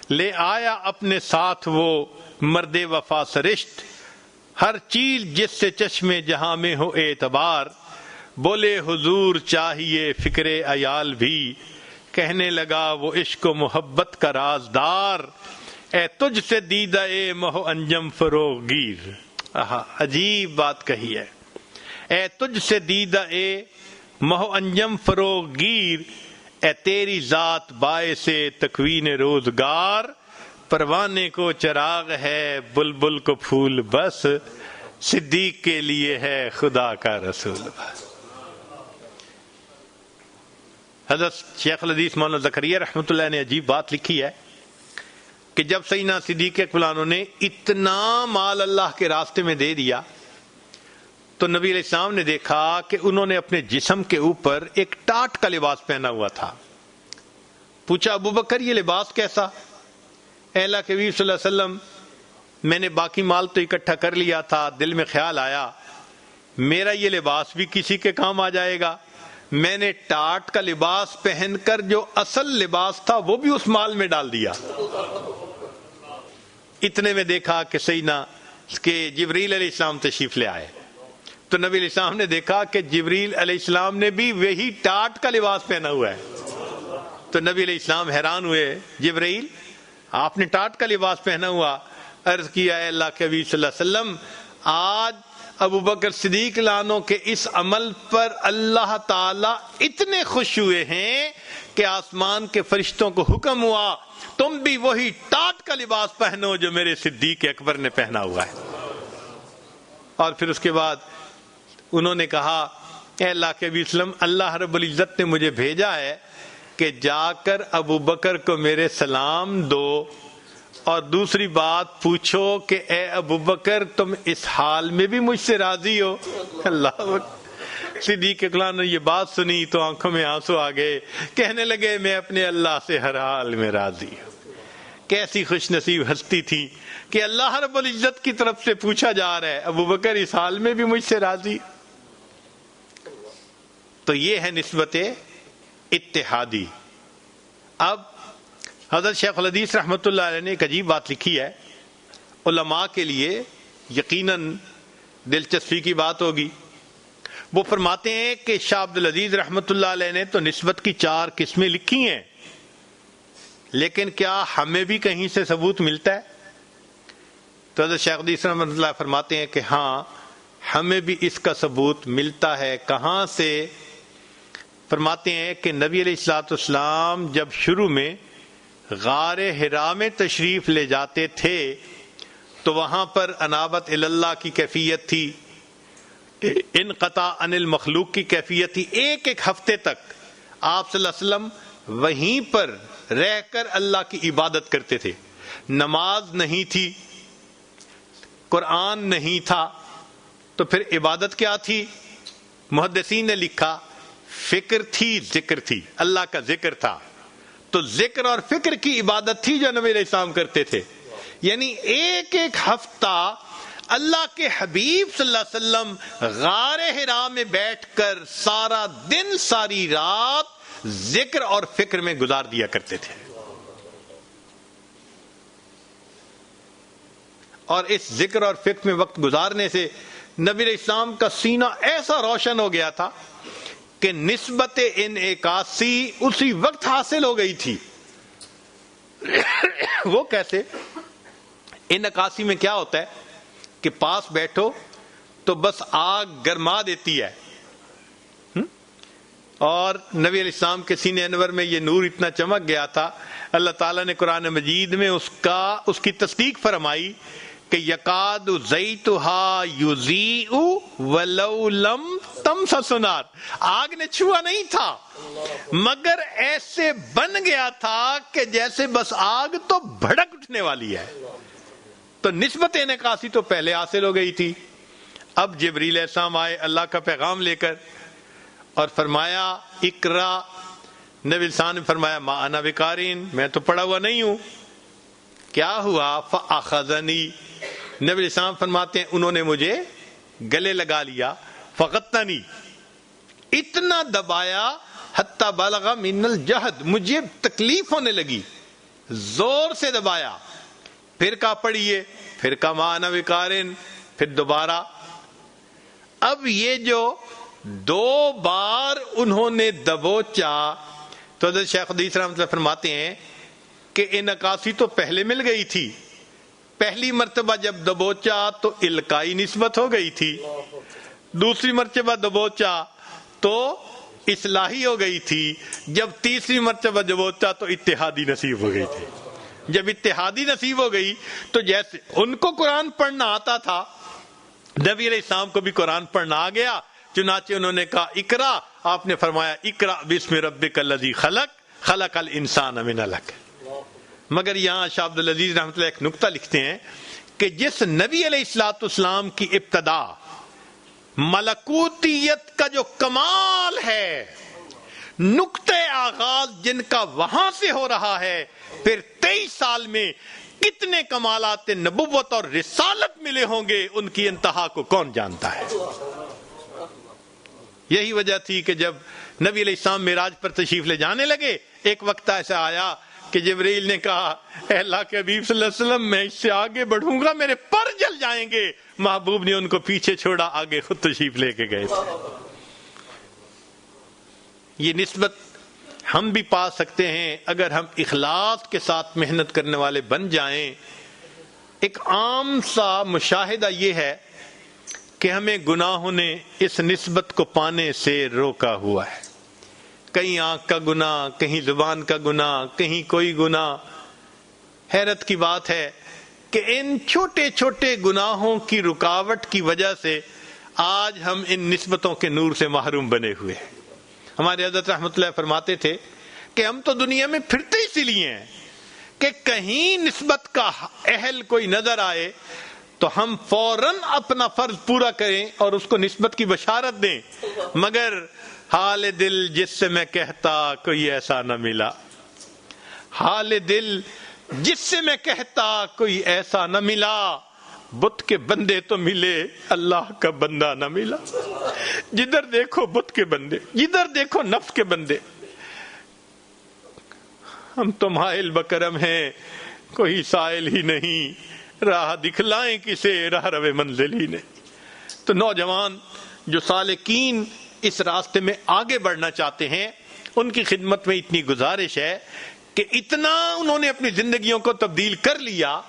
Speaker 1: لے آیا اپنے ساتھ وہ مرد وفا سرشت، ہر چیز جس سے چشم جہاں میں ہو اعتبار. بولے حضور چاہیے فکر عیال بھی، کہنے لگا وہ عشق و محبت کا رازدار. اے تجھ سے دیدہ اے مہ انجم فروغ گیر. عجیب بات کہی ہے. اے تجھ سے دیدہ اے مہ انجم فروغ گیر، اے تیری ذات باعث تکوین روزگار. پروانے کو چراغ ہے بلبل کو پھول بس، صدیق کے لیے ہے خدا کا رسول بس. حضرت شیخ الحدیث مولانا زکریا رحمۃ اللہ نے عجیب بات لکھی ہے کہ جب سیدنا صدیق اکبر عنہ نے اتنا مال اللہ کے راستے میں دے دیا تو نبی علیہ السلام نے دیکھا کہ انہوں نے اپنے جسم کے اوپر ایک ٹاٹ کا لباس پہنا ہوا تھا. پوچھا ابو بکر یہ لباس کیسا؟ اے اللہ کے نبی صلی اللہ علیہ وسلم میں نے باقی مال تو اکٹھا کر لیا تھا، دل میں خیال آیا میرا یہ لباس بھی کسی کے کام آ جائے گا. میں نے ٹاٹ کا لباس پہن کر جو اصل لباس تھا وہ بھی اس مال میں ڈال دیا. اتنے میں دیکھا کہ سیدنا کہ جبریل علیہ السلام تشریف لے آئے تو نبی علیہ السلام نے دیکھا کہ جبریل علیہ السلام نے بھی وہی ٹاٹ کا لباس پہنا ہوا ہے. تو نبی علیہ السلام حیران ہوئے، جبریل آپ نے ٹاٹ کا لباس پہنا ہوا. عرض کیا اے اللہ کے نبی صلی اللہ علیہ وسلم آج ابو بکر صدیق لانوں کے اس عمل پر اللہ تعالی اتنے خوش ہوئے ہیں کہ آسمان کے فرشتوں کو حکم ہوا تم بھی وہی ٹاٹ کا لباس پہنو جو میرے صدیق اکبر نے پہنا ہوا ہے. اور پھر اس کے بعد انہوں نے کہا اے اللہ کے نبی وسلم اللہ رب العزت نے مجھے بھیجا ہے کہ جا کر ابو بکر کو میرے سلام دو اور دوسری بات پوچھو کہ اے ابو بکر تم اس حال میں بھی مجھ سے راضی ہو. اللہ صدیق اکبر نے یہ بات سنی تو آنکھوں میں آنسو آ گئے، کہنے لگے میں اپنے اللہ سے ہر حال میں راضی ہوں. کیسی خوش نصیب ہستی تھی کہ اللہ رب العزت کی طرف سے پوچھا جا رہا ہے ابو بکر اس حال میں بھی مجھ سے راضی. تو یہ ہے نسبت اتحادی. اب حضرت شیخ الحدیث رحمۃ اللہ علیہ نے ایک عجیب بات لکھی ہے، علماء کے لیے یقیناً دلچسپی کی بات ہوگی. وہ فرماتے ہیں کہ شاہ عبد العزیز رحمۃ اللہ علیہ نے تو نسبت کی 4 قسمیں لکھی ہیں، لیکن کیا ہمیں بھی کہیں سے ثبوت ملتا ہے؟ تو حضرت شیخ الحدیث رحمۃ اللہ فرماتے ہیں کہ ہاں ہمیں بھی اس کا ثبوت ملتا ہے. کہاں سے؟ فرماتے ہیں کہ نبی علیہ الصلوۃ والسلام جب شروع میں غار حرا میں تشریف لے جاتے تھے تو وہاں پر انابت اللہ کی کیفیت تھی، انقطاع عن المخلوق کی کیفیت تھی. ایک ہفتے تک آپ صلی اللہ علیہ وسلم وہیں پر رہ کر اللہ کی عبادت کرتے تھے. نماز نہیں تھی، قرآن نہیں تھا، تو پھر عبادت کیا تھی؟ محدثین نے لکھا فکر تھی، ذکر تھی، اللہ کا ذکر تھا. تو ذکر اور فکر کی عبادت تھی جو نبی علیہ السلام کرتے تھے. یعنی ایک ہفتہ اللہ کے حبیب صلی اللہ علیہ وسلم غار حرا میں بیٹھ کر سارا دن ساری رات ذکر اور فکر میں گزار دیا کرتے تھے. اور اس ذکر اور فکر میں وقت گزارنے سے نبی علیہ السلام کا سینہ ایسا روشن ہو گیا تھا کہ نسبت انعکاسی اسی وقت حاصل ہو گئی تھی. وہ کیسے؟ انعکاسی میں کیا ہوتا ہے کہ پاس بیٹھو تو بس آگ گرما دیتی ہے، اور نبی علیہ السلام کے سینے انور میں یہ نور اتنا چمک گیا تھا، اللہ تعالیٰ نے قرآن مجید میں اس کی تصدیق فرمائی کہ یکاد زیتھا یضیء ولو لم تمسس نار. آگ نے چھوا نہیں تھا مگر ایسے بن گیا تھا کہ جیسے بس آگ تو بھڑک اٹھنے والی ہے. تو نسبت انعکاسی تو پہلے حاصل ہو گئی تھی. اب جبریل علیہ السلام آئے اللہ کا پیغام لے کر اور فرمایا اقرا. نبی السلام نے فرمایا ما انا بقارئ، میں تو پڑھا ہوا نہیں ہوں. کیا ہوا؟ فَأَخَذَنِي، نبی علیہ السلام فرماتے ہیں انہوں نے مجھے گلے لگا لیا، فَغَطَّنِي، اتنا دبایا، حَتَّى بَلَغَ مِنَ الْجَهْدِ، مجھے تکلیف ہونے لگی، زور سے دبایا، پھر کہا پڑھیے، پھر کہا مَا أَنَا بِقَارٍ، پھر دوبارہ۔ اب یہ جو 2 بار انہوں نے دبوچا تو حضرت شیخ الحدیث رحمۃ اللہ فرماتے ہیں کہ انعکاسی تو پہلے مل گئی تھی، پہلی مرتبہ جب دبوچا تو القائی نسبت ہو گئی تھی، دوسری مرتبہ دبوچا تو اصلاحی ہو گئی تھی، جب تیسری مرتبہ دبوچا تو اتحادی نصیب ہو گئی تھی۔ جب اتحادی نصیب ہو گئی تو جیسے ان کو قرآن پڑھنا آتا تھا، نبی علیہ السلام کو بھی قرآن پڑھنا آ گیا، چنانچہ انہوں نے کہا اقرا، آپ نے فرمایا اقرا بسم ربک الذی خلق خلق الانسان من علق۔ مگر یہاں شاہ عبد العزیز رحمۃ اللہ ایک نکتہ لکھتے ہیں کہ جس نبی علیہ الصلوۃ والسلام کی ابتدا ملکوتیت کا جو کمال ہے، نقطہ آغاز جن کا وہاں سے ہو رہا ہے، پھر 23 سال میں کتنے کمالات نبوت اور رسالت ملے ہوں گے، ان کی انتہا کو کون جانتا ہے۔ یہی وجہ تھی کہ جب نبی علیہ السلام معراج پر تشریف لے جانے لگے، ایک وقت ایسا آیا کہ جبریل نے کہا اے اللہ کے حبیب صلی اللہ علیہ وسلم، میں اس سے آگے بڑھوں گا میرے پر جل جائیں گے۔ محبوب نے ان کو پیچھے چھوڑا، آگے خود تشریف لے کے گئے تھے۔ یہ نسبت ہم بھی پا سکتے ہیں اگر ہم اخلاص کے ساتھ محنت کرنے والے بن جائیں۔ ایک عام سا مشاہدہ یہ ہے کہ ہمیں گناہوں نے اس نسبت کو پانے سے روکا ہوا ہے، کہیں آنکھ کا گناہ، کہیں زبان کا گناہ، کہیں کوئی گناہ۔ حیرت کی بات ہے کہ ان چھوٹے چھوٹے گناہوں کی رکاوٹ کی وجہ سے آج ہم ان نسبتوں کے نور سے محروم بنے ہوئے ہیں۔ ہمارے حضرت رحمۃ اللہ فرماتے تھے کہ ہم تو دنیا میں پھرتے اسی لیے ہیں کہ کہیں نسبت کا اہل کوئی نظر آئے تو ہم فوراً اپنا فرض پورا کریں اور اس کو نسبت کی بشارت دیں، مگر حال دل جس سے میں کہتا کوئی ایسا نہ ملا، حال دل جس سے میں کہتا کوئی ایسا نہ ملا، بت کے بندے تو ملے اللہ کا بندہ نہ ملا۔ جدھر دیکھو بت کے بندے، جدھر دیکھو نفس کے بندے۔ ہم تو مائل بکرم ہیں، کوئی سائل ہی نہیں، راہ دکھلائیں کسے راہ رو منزل ہی نہیں۔ تو نوجوان جو سالکین اس راستے میں آگے بڑھنا چاہتے ہیں، ان کی خدمت میں اتنی گزارش ہے کہ اتنا انہوں نے اپنی زندگیوں کو تبدیل کر لیا،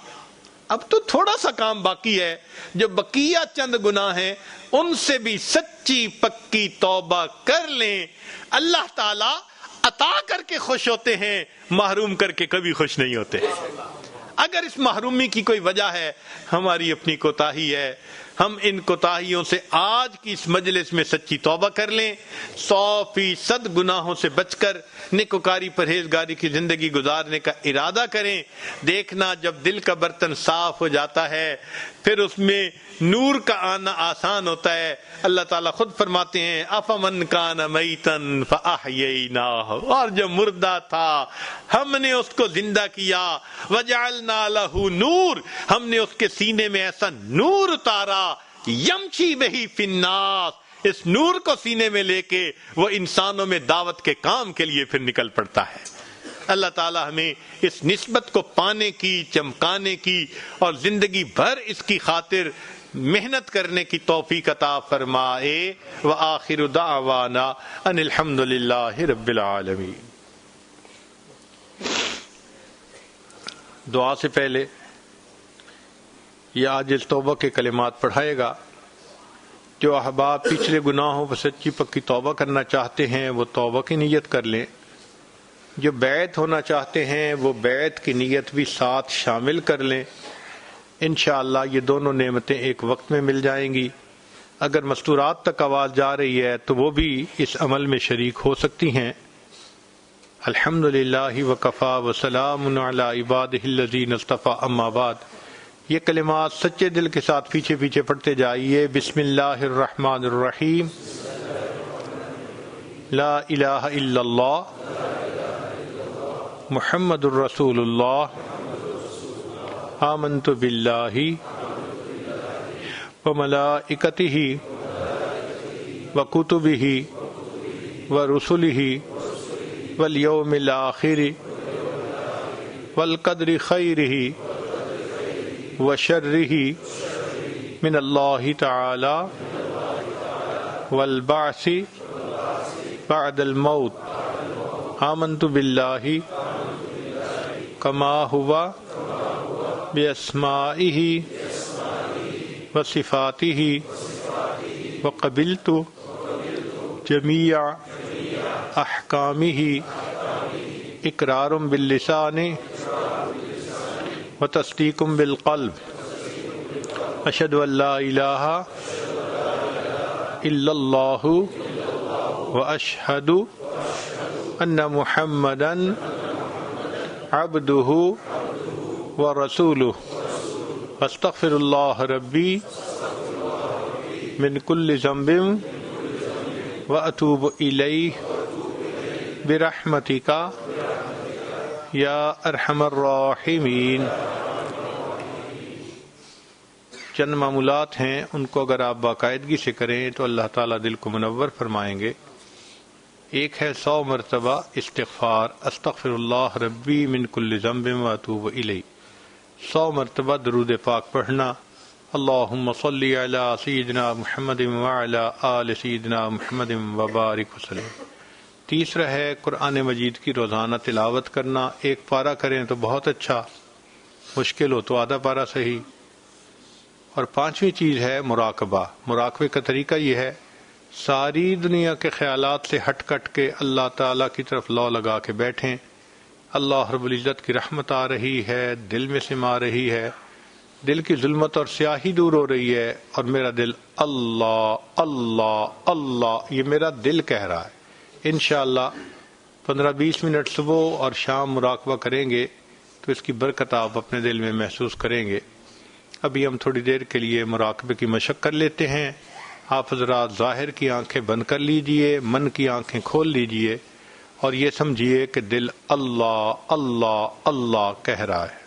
Speaker 1: اب تو تھوڑا سا کام باقی ہے۔ جو بقیہ چند گناہ ہیں ان سے بھی سچی پکی توبہ کر لیں، اللہ تعالی عطا کر کے خوش ہوتے ہیں، محروم کر کے کبھی خوش نہیں ہوتے۔ اگر اس محرومی کی کوئی وجہ ہے، ہماری اپنی کوتاہی ہے، ہم ان کوتاہیوں سے آج کی اس مجلس میں سچی توبہ کر لیں، 100% گناہوں سے بچ کر نیکوکاری پرہیزگاری کی زندگی گزارنے کا ارادہ کریں۔ دیکھنا جب دل کا برتن صاف ہو جاتا ہے پھر اس میں نور کا آنا آسان ہوتا ہے۔ اللہ تعالیٰ خود فرماتے ہیں افمن کان میتن فاحییناہ، اور جو مردہ تھا ہم نے اس کو زندہ کیا، وجعلنا لہ نور، ہم نے اس کے سینے میں ایسا نور اتارا، یمشی بہی فی الناس، اس نور کو سینے میں لے کے وہ انسانوں میں دعوت کے کام کے لیے پھر نکل پڑتا ہے۔ اللہ تعالی ہمیں اس نسبت کو پانے کی، چمکانے کی اور زندگی بھر اس کی خاطر محنت کرنے کی توفیق عطا فرمائے۔ وآخر دعوانا ان الحمد للہ رب العالمین۔ دعا سے پہلے یہ عاجز توبہ کے کلمات پڑھائے گا۔ جو احباب پچھلے گناہوں پر سچی پکی توبہ کرنا چاہتے ہیں وہ توبہ کی نیت کر لیں، جو بیعت ہونا چاہتے ہیں وہ بیعت کی نیت بھی ساتھ شامل کر لیں۔ انشاءاللہ یہ دونوں نعمتیں ایک وقت میں مل جائیں گی۔ اگر مستورات تک آواز جا رہی ہے تو وہ بھی اس عمل میں شریک ہو سکتی ہیں۔ الحمدللہ وکفا وسلام علی عبادہ الذین اصطفیٰ، اما بعد۔ یہ کلمات سچے دل کے ساتھ پیچھے پیچھے پڑھتے جائیے۔ بسم اللہ الرحمن الرحیم، لا الہ الا اللہ محمد الرسول اللہ آمنت باللہ وملائکتہ وکتبہ ورسلہ والیوم الآخر والقدر خیرہ وشرہ من اللہ تعالی والبعث بعد الموت آمنت باللہ کما ہوا باسمائہ وصفاتہ وقبلت جمیع احکامہ اقرار باللسان وتصدیق بالقلب اشہد ان لا الہ الا اللہ واشہد ان محمدا عبدہ ورسولہ استغفر اللہ ربی من کل ذنب واتوب الیہ برحمتک یا ارحم الراحمین۔ چند معمولات ہیں، ان کو اگر آپ باقاعدگی سے کریں تو اللہ تعالیٰ دل کو منور فرمائیں گے۔ ایک ہے 100 مرتبہ استغفار، استغفر اللہ ربی من کل ذنب واتوب الیہ، 100 مرتبہ درود پاک پڑھنا، اللہم صلی علی سیدنا محمد وعلی آل سیدنا محمد وبارک وسلم۔ تیسرا ہے قرآن مجید کی روزانہ تلاوت کرنا، ایک پارہ کریں تو بہت اچھا، مشکل ہو تو آدھا پارہ صحیح۔ اور پانچویں چیز ہے مراقبہ۔ مراقبے کا طریقہ یہ ہے، ساری دنیا کے خیالات سے ہٹ کٹ کے اللہ تعالیٰ کی طرف لو لگا کے بیٹھیں۔ اللہ رب العزت کی رحمت آ رہی ہے، دل میں سما رہی ہے، دل کی ظلمت اور سیاہی دور ہو رہی ہے، اور میرا دل اللہ اللہ اللہ، یہ میرا دل کہہ رہا ہے۔ انشاءاللہ 15-20 منٹ صبح اور شام مراقبہ کریں گے تو اس کی برکت آپ اپنے دل میں محسوس کریں گے۔ ابھی ہم تھوڑی دیر کے لیے مراقبے کی مشق کر لیتے ہیں۔ آپ حضرات ظاہر کی آنکھیں بند کر لیجئے، من کی آنکھیں کھول لیجئے، اور یہ سمجھیے کہ دل اللہ اللہ اللہ کہہ رہا ہے۔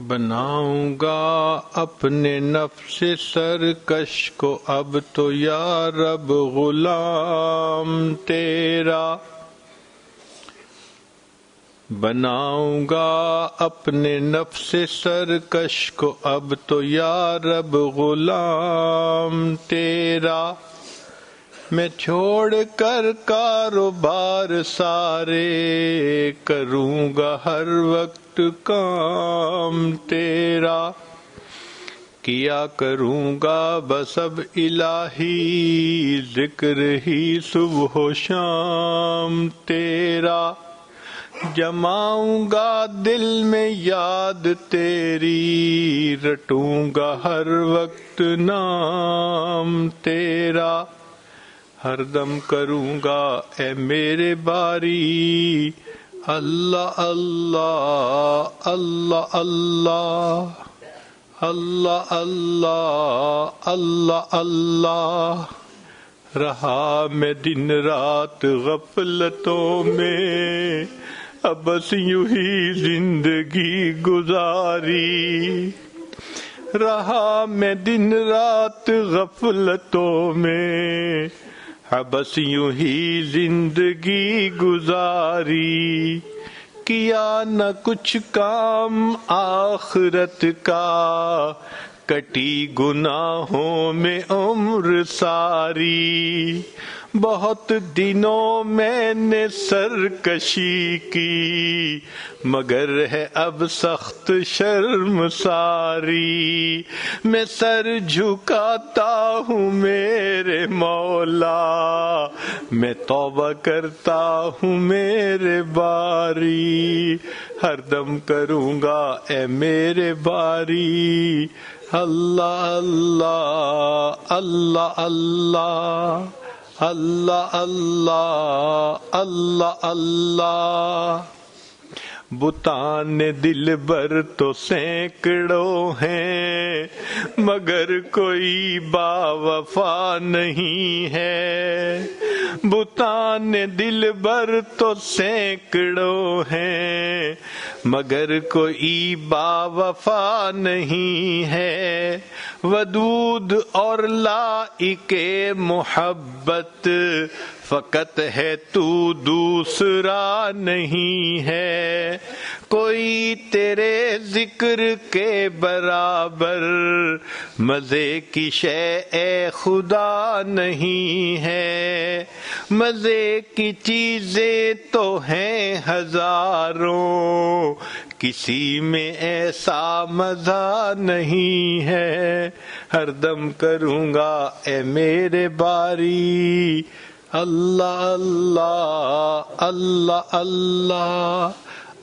Speaker 1: بناؤں گا اپنے نفس سرکش کو اب تو یا رب غلام تیرا، بناؤں گا اپنے نفس سرکش کو اب تو یا رب غلام تیرا، میں چھوڑ کر کاروبار سارے کروں گا ہر وقت کام تیرا، کیا کروں گا بس اب الہی ذکر ہی صبح و شام تیرا، جماؤں گا دل میں یاد تیری رٹوں گا ہر وقت نام تیرا، ہر دم کروں گا اے میرے باری اللہ اللہ اللہ اللہ اللہ اللہ اللہ اللہ، رہا میں دن رات غفلتوں میں، اب بس یوں ہی زندگی گزاری، رہا میں دن رات غفلتوں میں، اب بس یوں ہی زندگی گزاری، کیا نہ کچھ کام آخرت کا، کٹی گناہوں میں عمر ساری، بہت دنوں میں نے سرکشی کی، مگر ہے اب سخت شرم ساری، میں سر جھکاتا ہوں میرے مولا، میں توبہ کرتا ہوں میرے باری، ہر دم کروں گا اے میرے باری، اللہ اللہ اللہ اللہ اللہ اللہ اللہ اللہ۔ بتان دل بر تو سینکڑوں ہیں، مگر کوئی با وفا نہیں ہے، بتان دل بر تو سینکڑوں ہیں، مگر کوئی با وفا نہیں ہے، ودود اور لائق محبت فقط ہے تو دوسرا نہیں ہے، کوئی تیرے ذکر کے برابر مزے کی شے اے خدا نہیں ہے، مزے کی چیزیں تو ہیں ہزاروں، کسی میں ایسا مزہ نہیں ہے، ہر دم کروں گا اے میرے باری، اللہ اللہ اللہ اللہ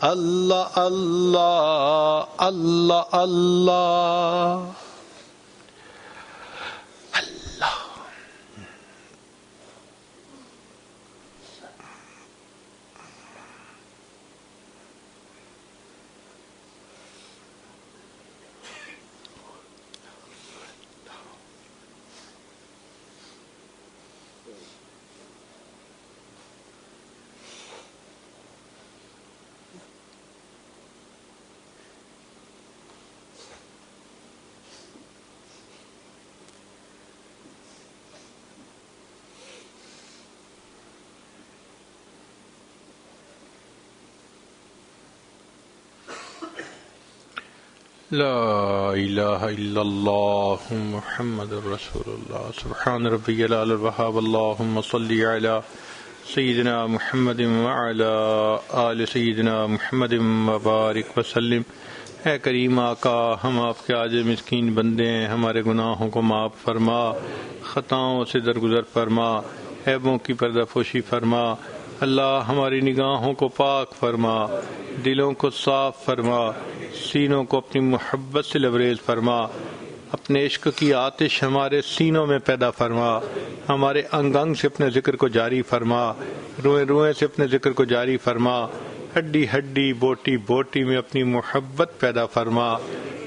Speaker 1: اللہ اللہ اللہ اللہ اللہ۔ لا الہ الا اللہ محمد رسول اللہ، سبحان ربی العلی الوہاب، اللہم صلی علی سیدنا محمد وعلی آل سیدنا محمد وبارک وسلم۔ اے کریم آقا، ہم آپ کے عاجز مسکین بندے ہیں، ہمارے گناہوں کو معاف فرما، خطاؤں سے درگزر فرما، عیبوں کی پردہ پوشی فرما، اللہ ہماری نگاہوں کو پاک فرما، دلوں کو صاف فرما، سینوں کو اپنی محبت سے لبریز فرما، اپنے عشق کی آتش ہمارے سینوں میں پیدا فرما، ہمارے انگ انگ سے اپنے ذکر کو جاری فرما، روئیں روئیں سے اپنے ذکر کو جاری فرما، ہڈی ہڈی بوٹی بوٹی میں اپنی محبت پیدا فرما۔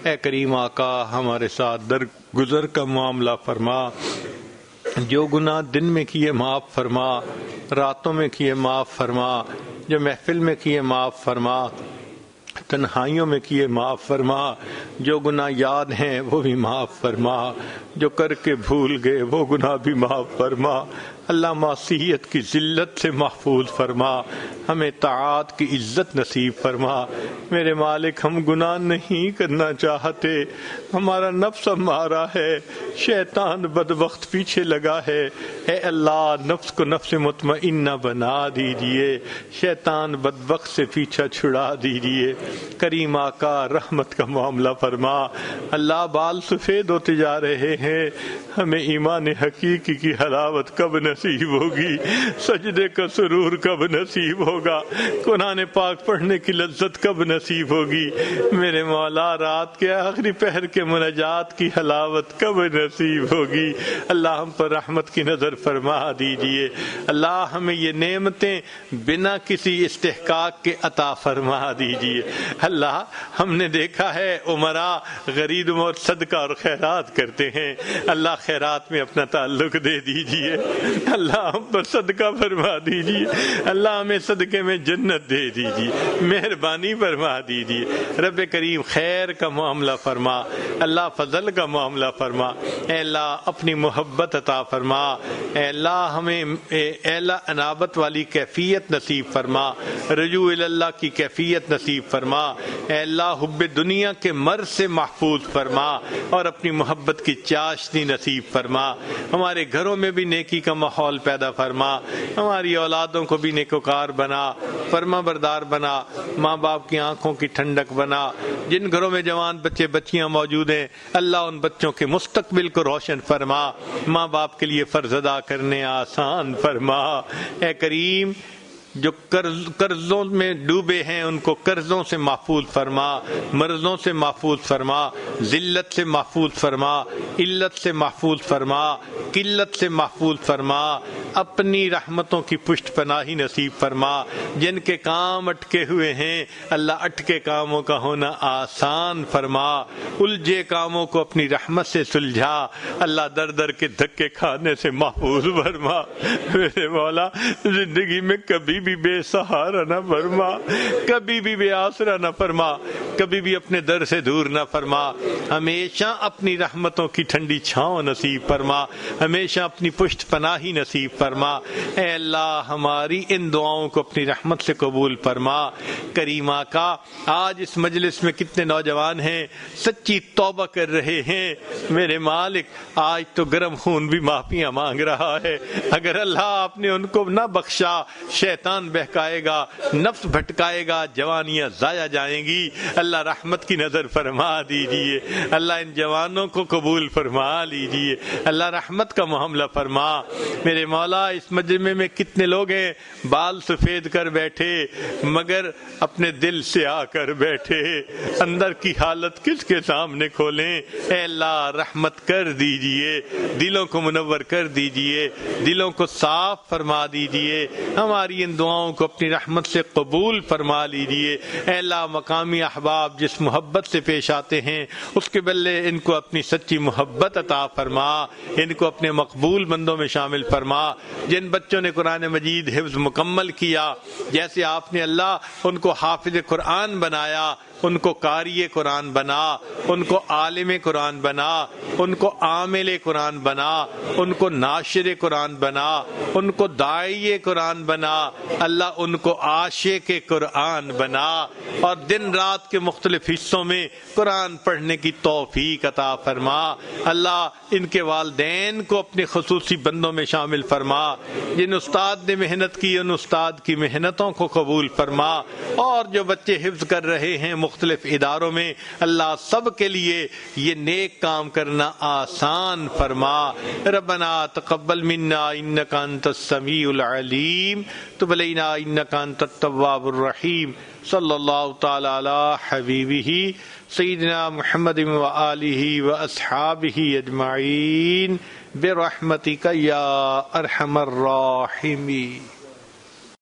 Speaker 1: اے کریم آقا، ہمارے ساتھ درگزر کا معاملہ فرما، جو گناہ دن میں کیے معاف فرما، راتوں میں کیے معاف فرما، جو محفل میں کیے معاف فرما، تنہائیوں میں کیے معاف فرما، جو گناہ یاد ہیں وہ بھی معاف فرما، جو کر کے بھول گئے وہ گناہ بھی معاف فرما، اللہ معصیت کی ذلت سے محفوظ فرما، ہمیں طاعات کی عزت نصیب فرما۔ میرے مالک، ہم گناہ نہیں کرنا چاہتے، ہمارا نفس ہمارا ہے، شیطان بدبخت پیچھے لگا ہے، اے اللہ نفس کو نفس مطمئنہ بنا دیجئے، شیطان بدبخت سے پیچھا چھڑا دیجئے۔ کریم آقا، رحمت کا معاملہ فرما، اللہ بال سفید ہوتے جا رہے ہیں، ہمیں ایمان حقیقی کی حلاوت کب نصیب ہوگی، سجدے کا سرور کب نصیب ہوگا، قرآن پاک پڑھنے کی لذت کب نصیب ہوگی، میرے مولا رات کے آخری پہر کے مناجات کی حلاوت کب نصیب ہوگی۔ اللہ ہم پر رحمت کی نظر فرما دیجئے، اللہ ہمیں یہ نعمتیں بنا کسی استحقاق کے عطا فرما دیجئے۔ اللہ ہم نے دیکھا ہے عمراء غریب اور صدقہ اور خیرات کرتے ہیں، اللہ خیرات میں اپنا تعلق دے دیجئے، اللہ ہم پر صدقہ فرما دیجئے، اللہ ہمیں صدقے میں جنت دے دیجئے، مہربانی فرما دیجئے، رب کریم خیر کا معاملہ فرما، اللہ فضل کا معاملہ فرما، اے اللہ اپنی محبت عطا فرما، اے اللہ ہمیں اے اللہ انابت والی کیفیت نصیب فرما، رجوع اللہ کی کیفیت نصیب فرما، اے اللہ حب دنیا کے مرض سے محفوظ فرما اور اپنی محبت کی چاشنی نصیب فرما، ہمارے گھروں میں بھی نیکی کا ماحول پیدا فرما، ہماری اولادوں کو بھی نیکوکار بنا، فرما بردار بنا، ماں باپ کی آنکھوں کی ٹھنڈک بنا، جن گھروں میں جوان بچے بچیاں موجود ہیں اللہ ان بچوں کے مستقبل کو روشن فرما، ماں باپ کے لیے فرض ادا کرنے آسان فرما، اے کریم جو قرضوں میں ڈوبے ہیں ان کو قرضوں سے محفوظ فرما، مرضوں سے محفوظ فرما، ذلت سے محفوظ فرما، علت سے محفوظ فرما، قلت سے محفوظ فرما، اپنی رحمتوں کی پشت پناہی نصیب فرما، جن کے کام اٹکے ہوئے ہیں اللہ اٹکے کاموں کا ہونا آسان فرما، الجھے کاموں کو اپنی رحمت سے سلجھا، اللہ در در کے دھکے کھانے سے محفوظ فرما، میرے مولا زندگی میں کبھی بھی بے سہارا نہ فرما، کبھی بھی بے آسرا نہ فرما، کبھی بھی اپنے در سے دور نہ فرما، ہمیشہ اپنی رحمتوں کی ٹھنڈی چھاؤں نصیب فرما، ہمیشہ اپنی پشت پناہی نصیب فرما، اے اللہ ہماری ان دعاؤں کو اپنی رحمت سے قبول فرما۔ کریمہ کا آج اس مجلس میں کتنے نوجوان ہیں سچی توبہ کر رہے ہیں، میرے مالک آج تو گرم خون بھی معافیاں مانگ رہا ہے، اگر اللہ آپ نے ان کو نہ بخشا شیطان بہکائے گا، نفس بھٹکائے گا، جوانیاں ضائع جائیں گی، اللہ رحمت کی نظر فرما دیجئے، اللہ ان جوانوں کو قبول فرما لیجئے، اللہ رحمت کا معاملہ فرما۔ میرے مولا اس مجمع میں کتنے لوگ ہیں بال سفید کر بیٹھے مگر اپنے دل سے آ کر بیٹھے، اندر کی حالت کس کے سامنے کھولیں، اے اللہ رحمت کر دیجئے، دلوں کو منور کر دیجئے، دلوں کو صاف فرما دیجئے، ہماری ان دعاؤں کو اپنی رحمت سے قبول فرما لیجئے، اے اللہ مقامی احباب جس محبت سے پیش آتے ہیں اس کے بدلے ان کو اپنی سچی محبت عطا فرما، ان کو اپنے مقبول بندوں میں شامل فرما، جن بچوں نے قرآن مجید حفظ مکمل کیا جیسے آپ نے اللہ ان کو حافظ قرآن بنایا، ان کو قاری قرآن بنا، ان کو عالم قرآن بنا، ان کو عامل قرآن بنا، ان کو ناشر قرآن بنا، ان کو داعی قرآن بنا، اللہ ان کو عاشق قرآن بنا، اور دن رات کے مختلف حصوں میں قرآن پڑھنے کی توفیق عطا فرما، اللہ ان کے والدین کو اپنے خصوصی بندوں میں شامل فرما، جن استاد نے محنت کی ان استاد کی محنتوں کو قبول فرما، اور جو بچے حفظ کر رہے ہیں مختلف اداروں میں اللہ سب کے لیے یہ نیک کام کرنا آسان فرما۔ ربنا تقبل منا انک انت السمیع العلیم تب علینا انک انت التواب الرحیم، صلی اللہ تعالی علی حبیبہ سیدنا محمد وآلہ واصحابہ اجمعین برحمتک یا ارحم الراحمین۔